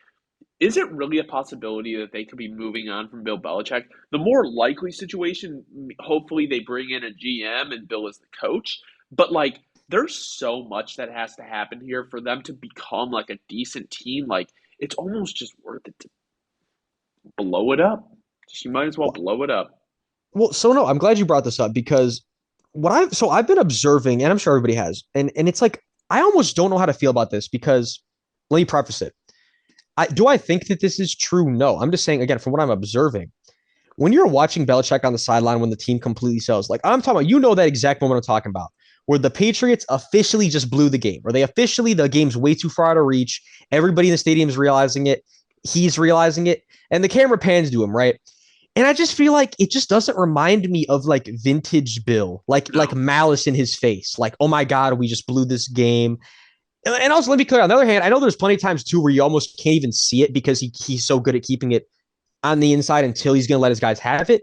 is it really a possibility that they could be moving on from Bill Belichick? The more likely situation, hopefully they bring in a GM and Bill is the coach. But like, there's so much that has to happen here for them to become like a decent team. Like, it's almost just worth it to blow it up. Just, you might as well blow it up. Well, so no, I'm glad you brought this up because I've been observing, and I'm sure everybody has, and it's like I almost don't know how to feel about this because let me preface it. Do I think that this is true? No. I'm just saying again from what I'm observing. When you're watching Belichick on the sideline when the team completely sells, like I'm talking about, you know that exact moment I'm talking about, where the Patriots officially just blew the game, or they officially the game's way too far out of reach. Everybody in the stadium is realizing it. He's realizing it, and the camera pans to him, right? And I just feel like it just doesn't remind me of like vintage Bill, like No. malice in his face, like oh my god, we just blew this game. And also, let me be clear. On the other hand, I know there's plenty of times too where you almost can't even see it because he's so good at keeping it on the inside until he's going to let his guys have it.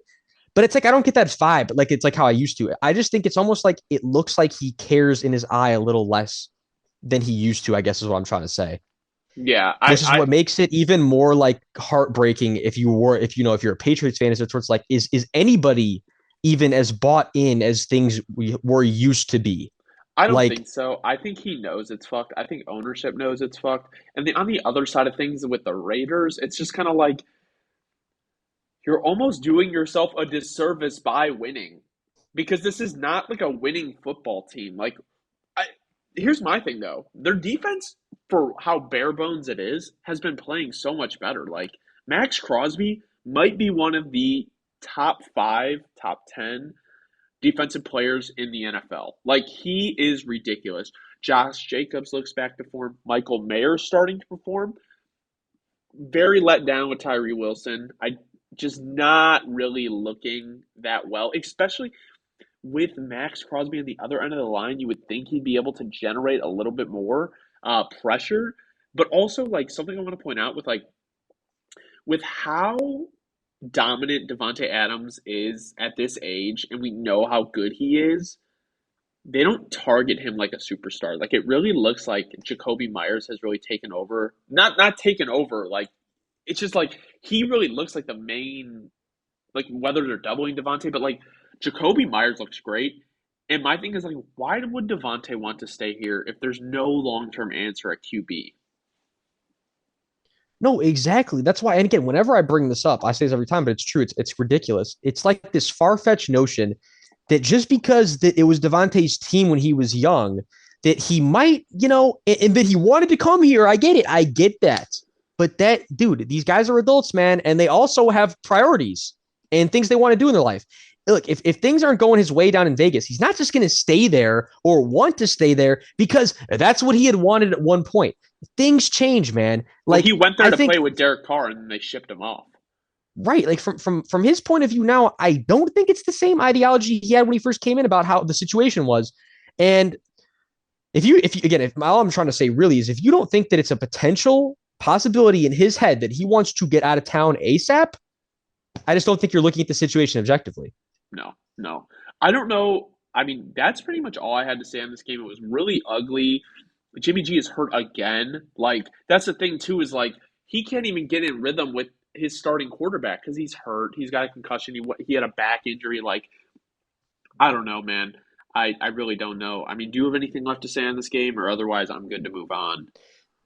But it's like I don't get that vibe. Like it's like how I used to. I just think it's almost like it looks like he cares in his eye a little less than he used to. I guess is what I'm trying to say. Yeah, Which is what makes it even more like heartbreaking if if you're a Patriots fan. Is it's like is anybody even as bought in as things we were used to be? I don't Like think so. I think he knows it's fucked. I think ownership knows it's fucked. And on the other side of things with the Raiders, it's just kind of like you're almost doing yourself a disservice by winning because this is not like a winning football team. I, here's my thing though. Their defense, for how bare bones it is, has been playing so much better. Like Max Crosby might be one of the top 5, top 10 defensive players in the NFL. Like he is ridiculous. Josh Jacobs looks back to form. Michael Mayer's starting to perform. Very let down with Tyree Wilson. I just not really looking that well, especially with Max Crosby on the other end of the line. You would think he'd be able to generate a little bit more pressure, but also like something I want to point out with how dominant Devonte Adams is at this age, and we know how good he is. They don't target him like a superstar. Like it really looks like Jacoby Myers has really taken over. Not taken over. Like it's just like he really looks like the main. Like whether they're doubling Devonte, but like Jacoby Myers looks great. And my thing is like, why would Devonte want to stay here if there's no long term answer at QB? no, exactly. That's why. And again, whenever I bring this up, I say this every time, but it's true. It's ridiculous. It's like this far fetched notion that just because that it was Devontae's team when he was young, that he might, and that he wanted to come here. I get it. I get that. But that, dude, these guys are adults, man, and they also have priorities and things they want to do in their life. Look, if things aren't going his way down in Vegas, he's not just going to stay there or want to stay there because that's what he had wanted at one point. Things change, man. Well, Like he went there I to play think with Derek Carr and then they shipped him off. right, like from his point of view now, I don't think it's the same ideology he had when he first came in about how the situation was. And if you again, if all I'm trying to say really is if you don't think that it's a potential possibility in his head that he wants to get out of town ASAP, I just don't think you're looking at the situation objectively. No, no. I don't know. I mean, that's pretty much all I had to say on this game. It was really ugly. Jimmy G is hurt again. Like, that's the thing, too, is like he can't even get in rhythm with his starting quarterback because he's hurt. He's got a concussion. He had a back injury. Like, I don't know, man. I really don't know. I mean, do you have anything left to say on this game, or otherwise I'm good to move on?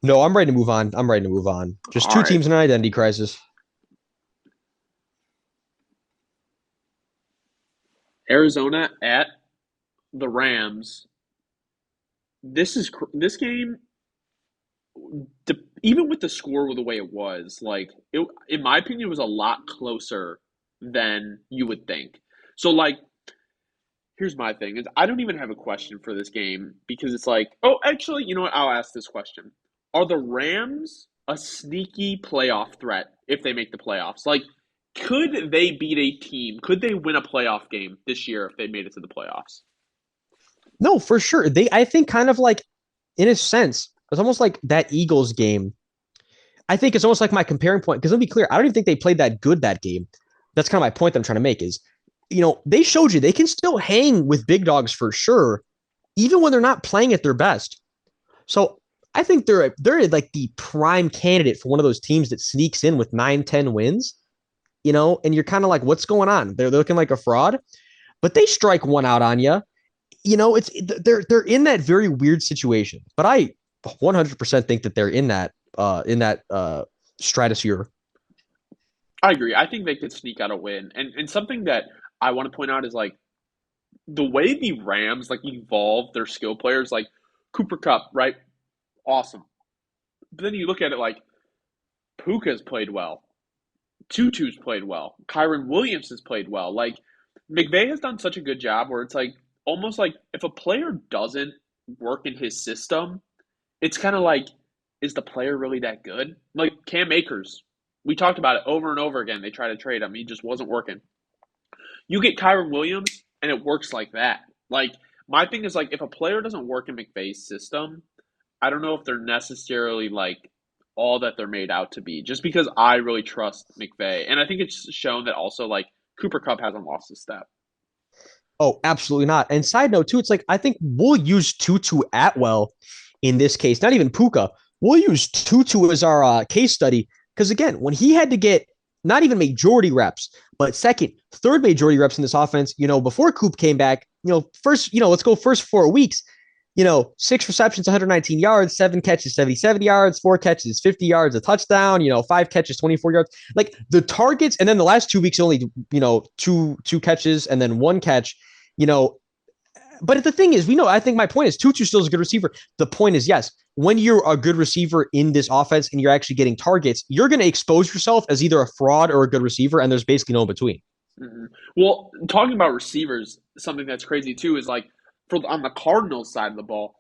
No, I'm ready to move on. I'm ready to move on. Just All two right. teams in an identity crisis. Arizona at the Rams. This game, even with the score the way it was, like it, in my opinion, was a lot closer than you would think. So, like, here's my thing: is I don't even have a question for this game because it's like, oh, actually, you know what? I'll ask this question: are the Rams a sneaky playoff threat if they make the playoffs? Like, could they beat a team? Could they win a playoff game this year if they made it to the playoffs? No, for sure. I think kind of like in a sense, it's almost like that Eagles game. I think it's almost like my comparing point because let me be clear, I don't even think they played that good that game. That's kind of my point that I'm trying to make is, they showed you they can still hang with big dogs for sure, even when they're not playing at their best. So I think they're like the prime candidate for one of those teams that sneaks in with 9-10 wins, and you're kind of like, what's going on? They're looking like a fraud, but they strike one out on you. It's they're in that very weird situation. But I 100% think that they're in that stratosphere. I agree. I think they could sneak out a win. And something that I want to point out is like the way the Rams like evolved their skill players, like Cooper Cup, right? Awesome. But then you look at it like Puka's played well. Tutu's played well. Kyron Williams has played well. Like McVay has done such a good job where it's like almost like if a player doesn't work in his system, it's kind of like, is the player really that good? Like Cam Akers, we talked about it over and over again. They tried to trade him, he just wasn't working. You get Kyron Williams, and it works like that. Like my thing is like if a player doesn't work in McVay's system, I don't know if they're necessarily like all that they're made out to be. Just because I really trust McVay, and I think it's shown that also like Cooper Cup hasn't lost a step. Oh, absolutely not. And side note too, it's like I think we'll use Tutu Atwell in this case, not even Puka. We'll use Tutu as our case study because again, when he had to get not even majority reps, but second, third majority reps in this offense, before Coop came back, first, let's go first 4 weeks. 6 receptions, 119 yards, 7 catches, 77 yards, 4 catches, 50 yards, a touchdown, 5 catches, 24 yards. Like the targets, and then the last 2 weeks only, two catches and then one catch, you know. But the thing is, I think my point is Tutu still is a good receiver. The point is, yes, when you're a good receiver in this offense and you're actually getting targets, you're going to expose yourself as either a fraud or a good receiver, and there's basically no in between. Mm-hmm. Well, talking about receivers, something that's crazy too is like for on the Cardinals side of the ball,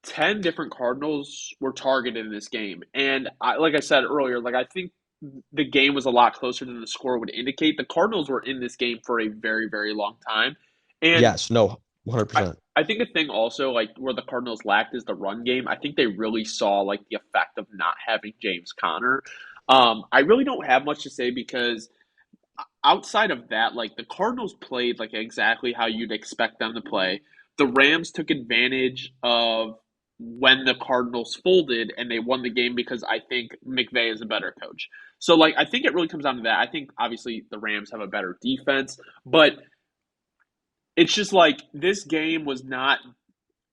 10 different Cardinals were targeted in this game. And like I said earlier, like I think the game was a lot closer than the score would indicate. The Cardinals were in this game for a very, very long time. And Yes, no, I, 100%. I think a thing also like where the Cardinals lacked is the run game. I think they really saw like the effect of not having James Conner. I really don't have much to say because outside of that, like the Cardinals played like exactly how you'd expect them to play. The Rams took advantage of when the Cardinals folded and they won the game because I think McVay is a better coach. So like I think it really comes down to that. I think obviously the Rams have a better defense, but it's just like this game was not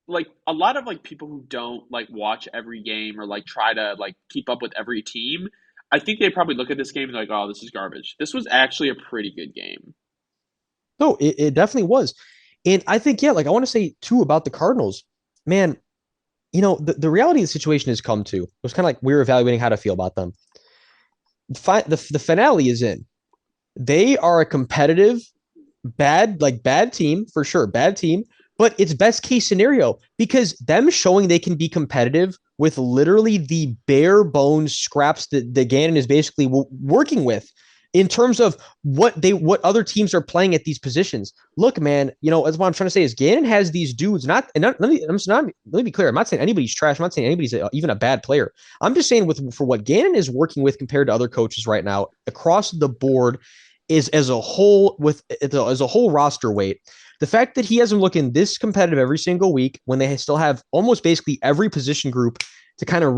like a lot of like people who don't like watch every game or like try to like keep up with every team. I think they probably look at this game and like, oh, this is garbage. This was actually a pretty good game. No, it definitely was. And I think, yeah, like I want to say too about the Cardinals, man, the reality of the situation has come to. It was kind of like we were evaluating how to feel about them. The finale is in. They are a competitive, bad team for sure, bad team, but it's best case scenario because them showing they can be competitive with literally the bare bones scraps that Gannon is basically working with in terms of what other teams are playing at these positions. Look, man, that's what I'm trying to say is Gannon has these dudes. Let me be clear. I'm not saying anybody's trash. I'm not saying anybody's even a bad player. I'm just saying for what Gannon is working with compared to other coaches right now across the board is as a whole roster weight. The fact that he has them looking this competitive every single week when they still have almost basically every position group to kind of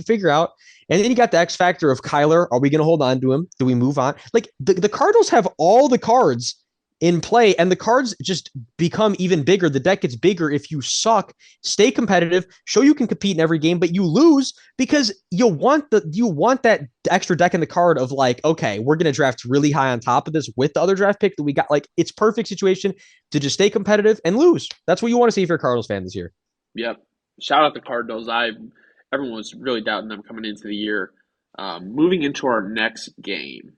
figure out. And then you got the X factor of Kyler. Are we going to hold on to him? Do we move on? Like the Cardinals have all the cards in play, and the cards just become even bigger. The deck gets bigger if you suck. Stay competitive, show you can compete in every game, but you lose because you want that extra deck in the card of like, okay, we're going to draft really high on top of this with the other draft pick that we got. Like it's perfect situation to just stay competitive and lose. That's what you want to see if you're a Cardinals fan this year. Yep. Shout out the Cardinals. Everyone was really doubting them coming into the year. Moving into our next game.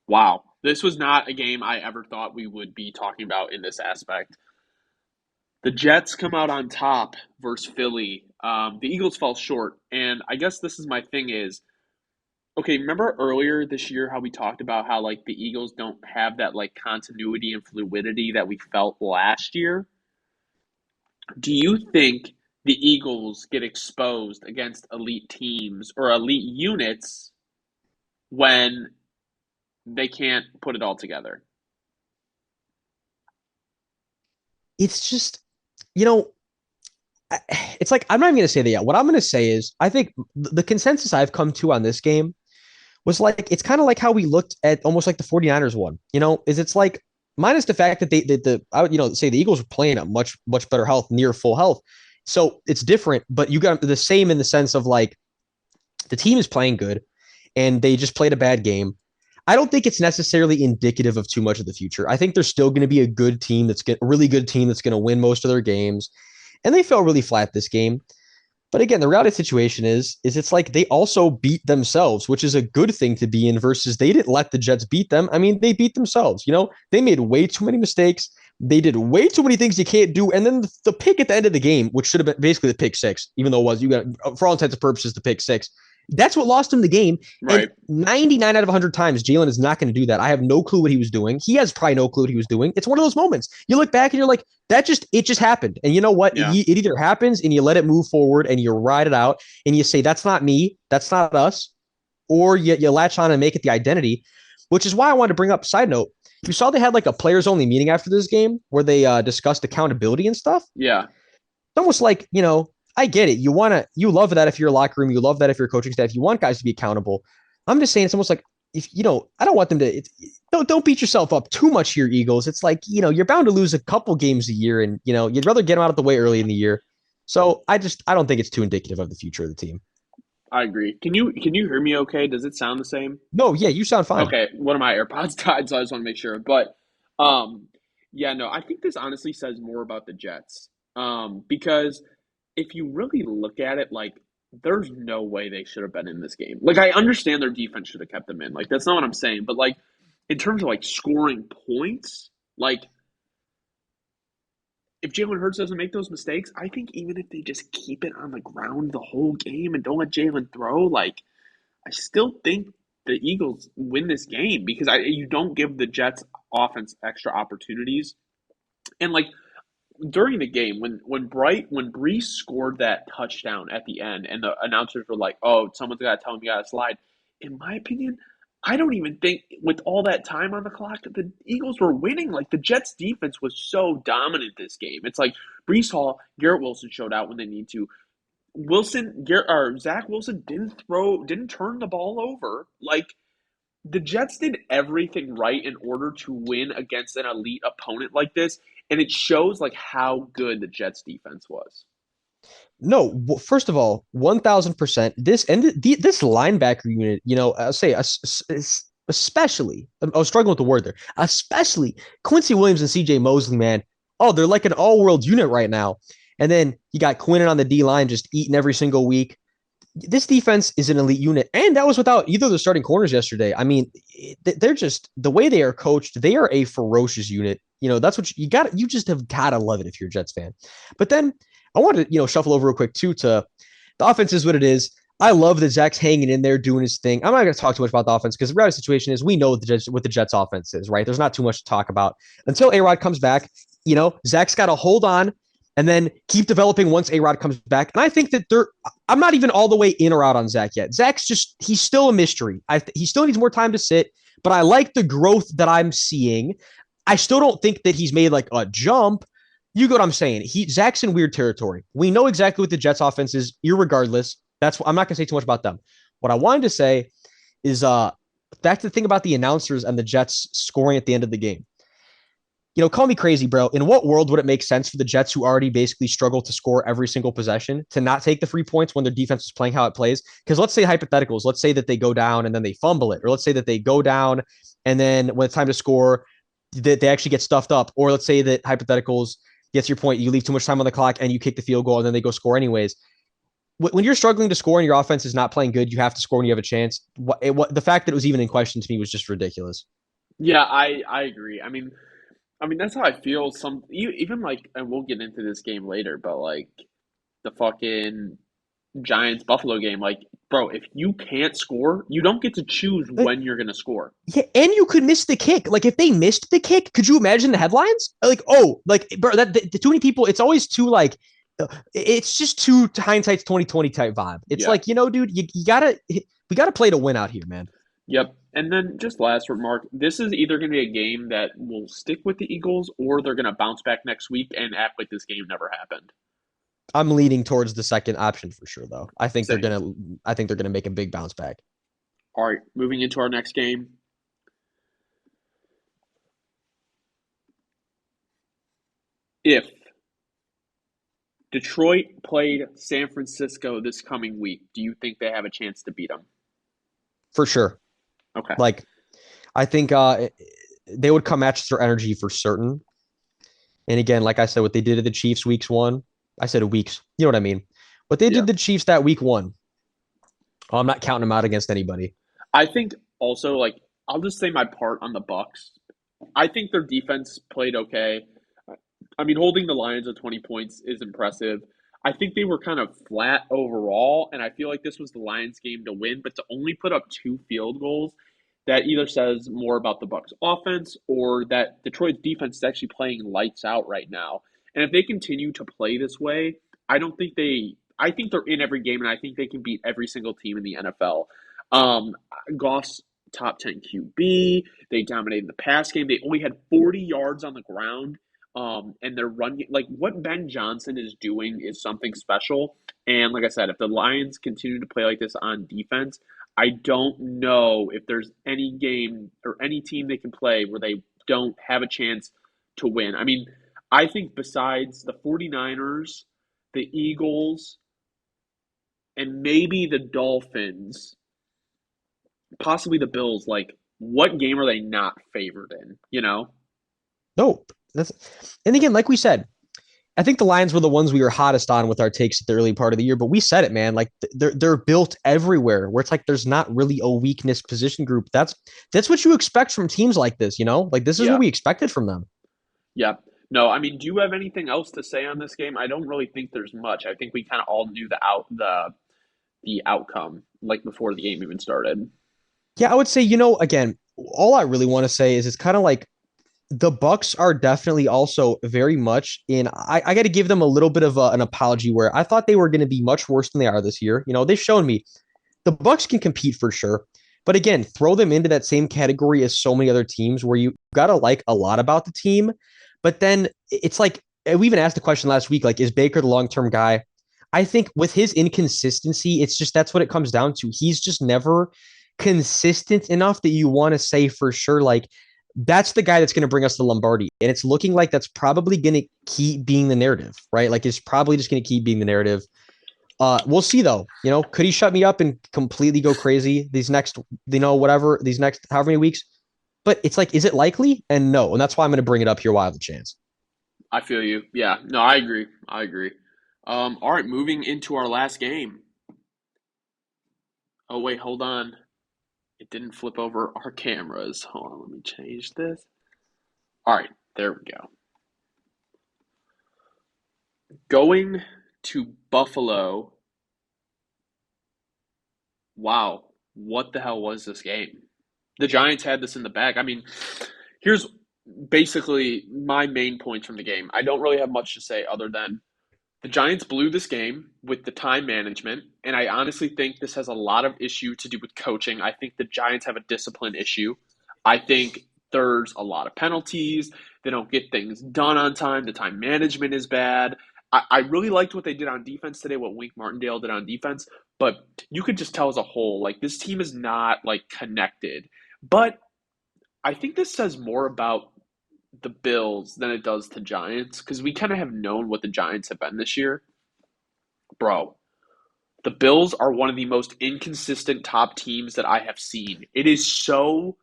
Wow. This was not a game I ever thought we would be talking about in this aspect. The Jets come out on top versus Philly. The Eagles fell short, and I guess this is my thing is, okay, remember earlier this year how we talked about how like the Eagles don't have that like continuity and fluidity that we felt last year? Do you think the Eagles get exposed against elite teams or elite units when they can't put it all together? It's just, you know, it's like I'm not even going to say that yet. What I'm going to say is I think the consensus I've come to on this game was like it's kind of like how we looked at almost like the 49ers one, is it's like minus the fact that I would say the Eagles were playing at much better health, near full health. So it's different, but you got the same in the sense of like the team is playing good and they just played a bad game. I don't think it's necessarily indicative of too much of the future. I think there's still going to be a good team a really good team that's going to win most of their games. And they fell really flat this game. But again, the reality situation is it's like they also beat themselves, which is a good thing to be in versus they didn't let the Jets beat them. I mean, they beat themselves. They made way too many mistakes. They did way too many things you can't do. And then the pick at the end of the game, which should have been basically the pick six, even though it was, you got, for all intents and purposes, the pick six. That's what lost him the game. And Right. 99 out of 100 times, Jalen is not going to do that. I have no clue what he was doing. He has probably no clue what he was doing. It's one of those moments. You look back and you're like, it just happened. And you know what? Yeah. It either happens and you let it move forward and you ride it out and you say, that's not me. That's not us. Or you latch on and make it the identity, which is why I wanted to bring up, side note, you saw they had like a players only meeting after this game where they discussed accountability and stuff. Yeah. It's almost like, I get it. You love that if you're a locker room, you love that if you're a coaching staff, you want guys to be accountable. I'm just saying it's almost like if I don't want them to. Don't beat yourself up too much here, Eagles. It's like you're bound to lose a couple games a year, and you'd rather get them out of the way early in the year. So I don't think it's too indicative of the future of the team. I agree. Can you hear me okay? Does it sound the same? No, yeah, you sound fine. Okay, one of my AirPods died, so I just want to make sure. But yeah, no, I think this honestly says more about the Jets. Because if you really look at it, like there's no way they should have been in this game. Like I understand their defense should have kept them in. Like that's not what I'm saying, but like in terms of like scoring points, like if Jalen Hurts doesn't make those mistakes, I think even if they just keep it on the ground the whole game and don't let Jalen throw, like I still think the Eagles win this game because you don't give the Jets offense extra opportunities. And like during the game, when Brees scored that touchdown at the end, and the announcers were like, "Oh, someone's got to tell him you got to slide." In my opinion, I don't even think with all that time on the clock, the Eagles were winning. Like the Jets' defense was so dominant this game. It's like Brees Hall, Garrett Wilson showed out when they need to. Zach Wilson didn't turn the ball over. Like the Jets did everything right in order to win against an elite opponent like this, and it shows like how good the Jets defense was. No, first of all, 1,000%. This linebacker unit, I'll say especially. I was struggling with the word there. Especially Quincy Williams and C.J. Mosley, man. Oh, they're like an all-world unit right now. And then you got Quinnen on the D line just eating every single week. This defense is an elite unit, and that was without either of the starting corners yesterday. I mean, they're just the way they are coached. They are a ferocious unit. That's what you got. You just have got to love it if you're a Jets fan. But then I wanted to shuffle over real quick too to the offense is what it is. I love that Zach's hanging in there doing his thing. I'm not going to talk too much about the offense because the reality situation is we know what the Jets offense is, right? There's not too much to talk about until A-Rod comes back. Zach's got to hold on and then keep developing once A-Rod comes back. And I think that I'm not even all the way in or out on Zach yet. He's still a mystery. He still needs more time to sit, but I like the growth that I'm seeing. I still don't think that he's made like a jump. You get what I'm saying? Zach's in weird territory. We know exactly what the Jets offense is, irregardless. I'm not going to say too much about them. What I wanted to say is that's the thing about the announcers and the Jets scoring at the end of the game. Call me crazy, bro. In what world would it make sense for the Jets, who already basically struggle to score every single possession, to not take the 3 points when their defense is playing how it plays? Because let's say hypotheticals. Let's say that they go down and then they fumble it. Or let's say that they go down and then when it's time to score, they actually get stuffed up. Or let's say that hypotheticals, gets your point, you leave too much time on the clock and you kick the field goal and then they go score anyways. When you're struggling to score and your offense is not playing good, you have to score when you have a chance. The fact that it was even in question to me was just ridiculous. Yeah, I agree. I mean that's how I feel. Even like, and we'll get into this game later, but like the fucking Giants Buffalo game, like bro, if you can't score, you don't get to choose Like, when you're gonna score. yeah, and you could miss the kick. Like if they missed the kick, could you imagine the headlines? Like, oh, like bro, the too many people. It's always too like, it's just too hindsight's 2020 type vibe. It's Yeah. like dude, we gotta play to win out here, man. Yep. And then just last remark, this is either going to be a game that will stick with the Eagles or they're going to bounce back next week and act like this game never happened. I'm leaning towards the second option for sure, though. Same. I think they're gonna make a big bounce back. All right, moving into our next game. If Detroit played San Francisco this coming week, do you think they have a chance to beat them? For sure. Okay. Like, I think they would come match their energy for certain. And again, like I said, what they did to the Chiefs weeks one, I said weeks. You know what I mean? What they Yeah. did to the Chiefs that week one, oh, I'm not counting them out against anybody. I think also like I'll just say my part on the Bucks. I think their defense played okay. I mean, holding the Lions at 20 points is impressive. I think they were kind of flat overall, and I feel like this was the Lions game to win, but to only put up 2 field goals, that either says more about the Bucks offense or that Detroit's defense is actually playing lights out right now. And if they continue to play this way, I think they're in every game and I think they can beat every single team in the NFL. Um Goss top 10 QB, they dominated the pass game. They only had 40 yards on the ground. And they're running like what Ben Johnson is doing is something special. And like I said, if the Lions continue to play like this on defense, I don't know if there's any game or any team they can play where they don't have a chance to win. I mean, I think besides the 49ers, the Eagles, and maybe the Dolphins, possibly the Bills, like what game are they not favored in, you know? Nope. That's and again, like we said, I think the Lions were the ones we were hottest on with our takes at the early part of the year, but we said it, man. Like they're built everywhere where it's like there's not really a weakness position group. That's what you expect from teams like this, you know? Like this is what Yeah. we expected from them. Yeah. No, I mean, do you have anything else to say on this game? I don't really think there's much. I think we kind of all knew the outcome like before the game even started. Yeah, I would say, again, all I really want to say is it's kind of like the Bucks are definitely also very much in. I got to give them a little bit of an apology where I thought they were going to be much worse than they are this year. They've shown me the Bucks can compete for sure, but again, throw them into that same category as so many other teams where you got to like a lot about the team, but then it's like we even asked the question last week, like, is Baker the long term guy? I think with his inconsistency, it's just that's what it comes down to. He's just never consistent enough that you want to say for sure, like, that's the guy that's going to bring us the Lombardi. And it's looking like that's probably going to keep being the narrative, right? Like, it's probably just going to keep being the narrative. We'll see though. Could he shut me up and completely go crazy these next, whatever, these next however many weeks? But it's like, is it likely? And no. And that's why I'm going to bring it up here while I have the chance. I feel you. Yeah. No, I agree. I agree. All right, moving into our last game. Oh wait, hold on. It didn't flip over our cameras. Hold on, let me change this. All right, there we go. Going to Buffalo. Wow, what the hell was this game? The Giants had this in the bag. I mean, here's basically my main points from the game. I don't really have much to say other than the Giants blew this game with the time management, and I honestly think this has a lot of issue to do with coaching. I think the Giants have a discipline issue. I think there's a lot of penalties. They don't get things done on time. The time management is bad. I really liked what they did on defense today, what Wink Martindale did on defense, but you could just tell as a whole, like this team is not like connected. But I think this says more about the Bills than it does the Giants because we kind of have known what the Giants have been this year. Bro, the Bills are one of the most inconsistent top teams that I have seen. It is so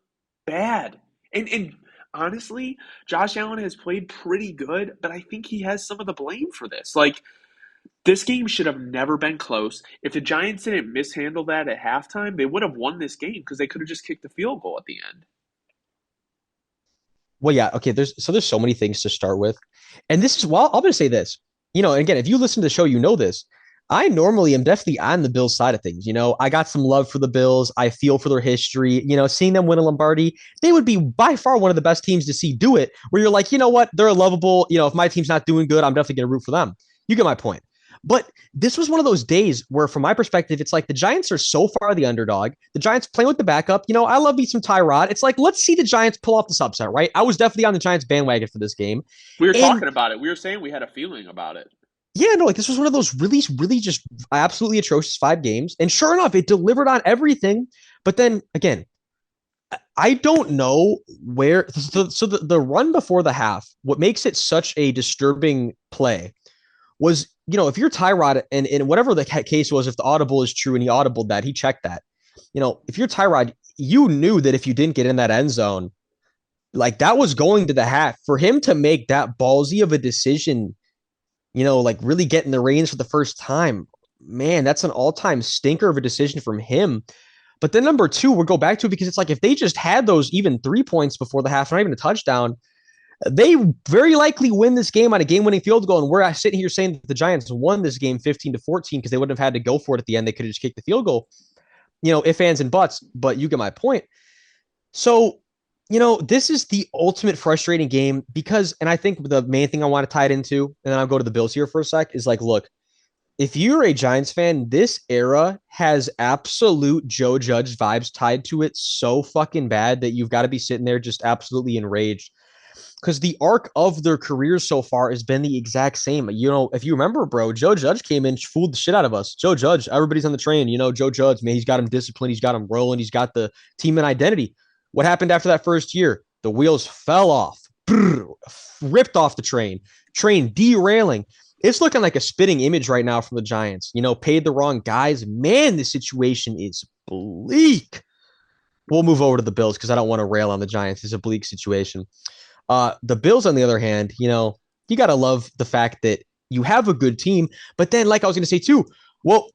bad. And honestly, Josh Allen has played pretty good, but I think he has some of the blame for this. Like, this game should have never been close. If the Giants didn't mishandle that at halftime, they would have won this game because they could have just kicked the field goal at the end. Well, yeah, okay. There's so many things to start with, and this is well. I'm going to say this. Again, if you listen to the show, you know this. I normally am definitely on the Bills side of things. I got some love for the Bills. I feel for their history. Seeing them win a Lombardi, they would be by far one of the best teams to see do it. Where you're like, you know what, they're lovable. If my team's not doing good, I'm definitely going to root for them. You get my point. But this was one of those days where, from my perspective, it's like the Giants are so far the underdog. The Giants playing with the backup. I love me some Tyrod. It's like, let's see the Giants pull off this upset, right? I was definitely on the Giants bandwagon for this game. We were And talking about it. We were saying we had a feeling about it. yeah, no, like this was one of those really, really just absolutely atrocious 5 games. And sure enough, it delivered on everything. But then again, I don't know where. So the run before the half, what makes it such a disturbing play was, if you're Tyrod and whatever the case was, if the audible is true and he audibled that, he checked that. If you're Tyrod, you knew that if you didn't get in that end zone, like that was going to the half. For him to make that ballsy of a decision, like really getting the reins for the first time, man, that's an all-time stinker of a decision from him. But then number two, we'll go back to it because it's like if they just had those even 3 points before the half, not even a touchdown, they very likely win this game on a game-winning field goal. And we're sitting here saying that the Giants won this game 15-14 because they wouldn't have had to go for it at the end. They could have just kicked the field goal. If, ands, and buts, but you get my point. So, this is the ultimate frustrating game because, and I think the main thing I want to tie it into, and then I'll go to the Bills here for a sec, is like, look, if you're a Giants fan, this era has absolute Joe Judge vibes tied to it so fucking bad that you've got to be sitting there just absolutely enraged because the arc of their careers so far has been the exact same. If you remember, bro, Joe Judge came in, fooled the shit out of us. Joe Judge, everybody's on the train. Joe Judge, man, he's got him disciplined. He's got him rolling. He's got the team and identity. What happened after that first year? The wheels fell off, ripped off the train derailing. It's looking like a spitting image right now from the Giants. Paid the wrong guys. Man, the situation is bleak. We'll move over to the Bills because I don't want to rail on the Giants. It's a bleak situation. The Bills, on the other hand, you got to love the fact that you have a good team. But then, like I was going to say too, well,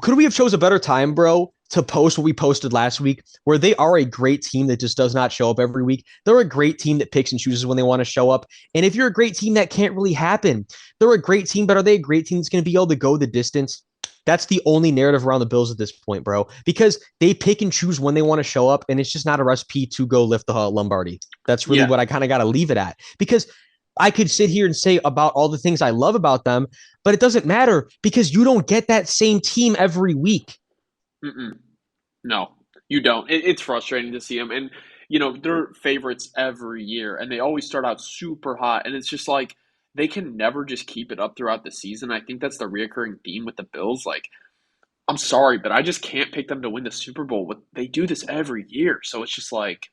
could we have chose a better time, bro, to post what we posted last week, where they are a great team that just does not show up every week? They're a great team that picks and chooses when they want to show up. And if you're a great team, that can't really happen. They're a great team, but are they a great team that's going to be able to go the distance? That's the only narrative around the Bills at this point, bro, because they pick and choose when they want to show up, and it's just not a recipe to go lift the Lombardi. That's really what I kind of got to leave it at, because I could sit here and say about all the things I love about them, but it doesn't matter because you don't get that same team every week. Mm-mm. No, you don't. It's frustrating to see them, and they're favorites every year, and they always start out super hot, and it's just like they can never just keep it up throughout the season. I think that's the reoccurring theme with the Bills. Like, I'm sorry, but I just can't pick them to win the Super Bowl. They do this every year, so it's just like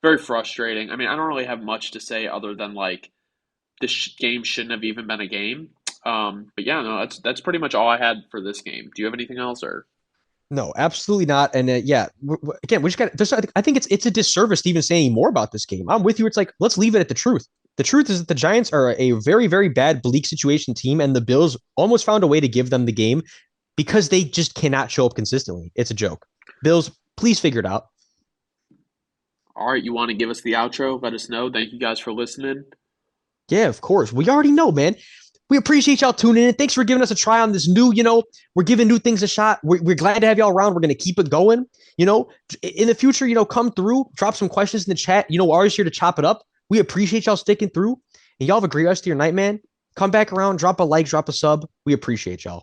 very frustrating. I mean, I don't really have much to say other than like this game shouldn't have even been a game. But yeah, no, that's pretty much all I had for this game. Do you have anything else or? No, absolutely not. And yeah, again, we just got. I think it's a disservice to even say any more about this game. I'm with you. It's like let's leave it at the truth. The truth is that the Giants are a very, very bad bleak situation team, and the Bills almost found a way to give them the game because they just cannot show up consistently. It's a joke. Bills, please figure it out. All right, you want to give us the outro? Let us know. Thank you guys for listening. Yeah, of course. We already know, man. We appreciate y'all tuning in. Thanks for giving us a try on this new, we're giving new things a shot. We're glad to have y'all around. We're going to keep it going. In the future, come through, drop some questions in the chat. We're always here to chop it up. We appreciate y'all sticking through. And y'all have a great rest of your night, man. Come back around, drop a like, drop a sub. We appreciate y'all.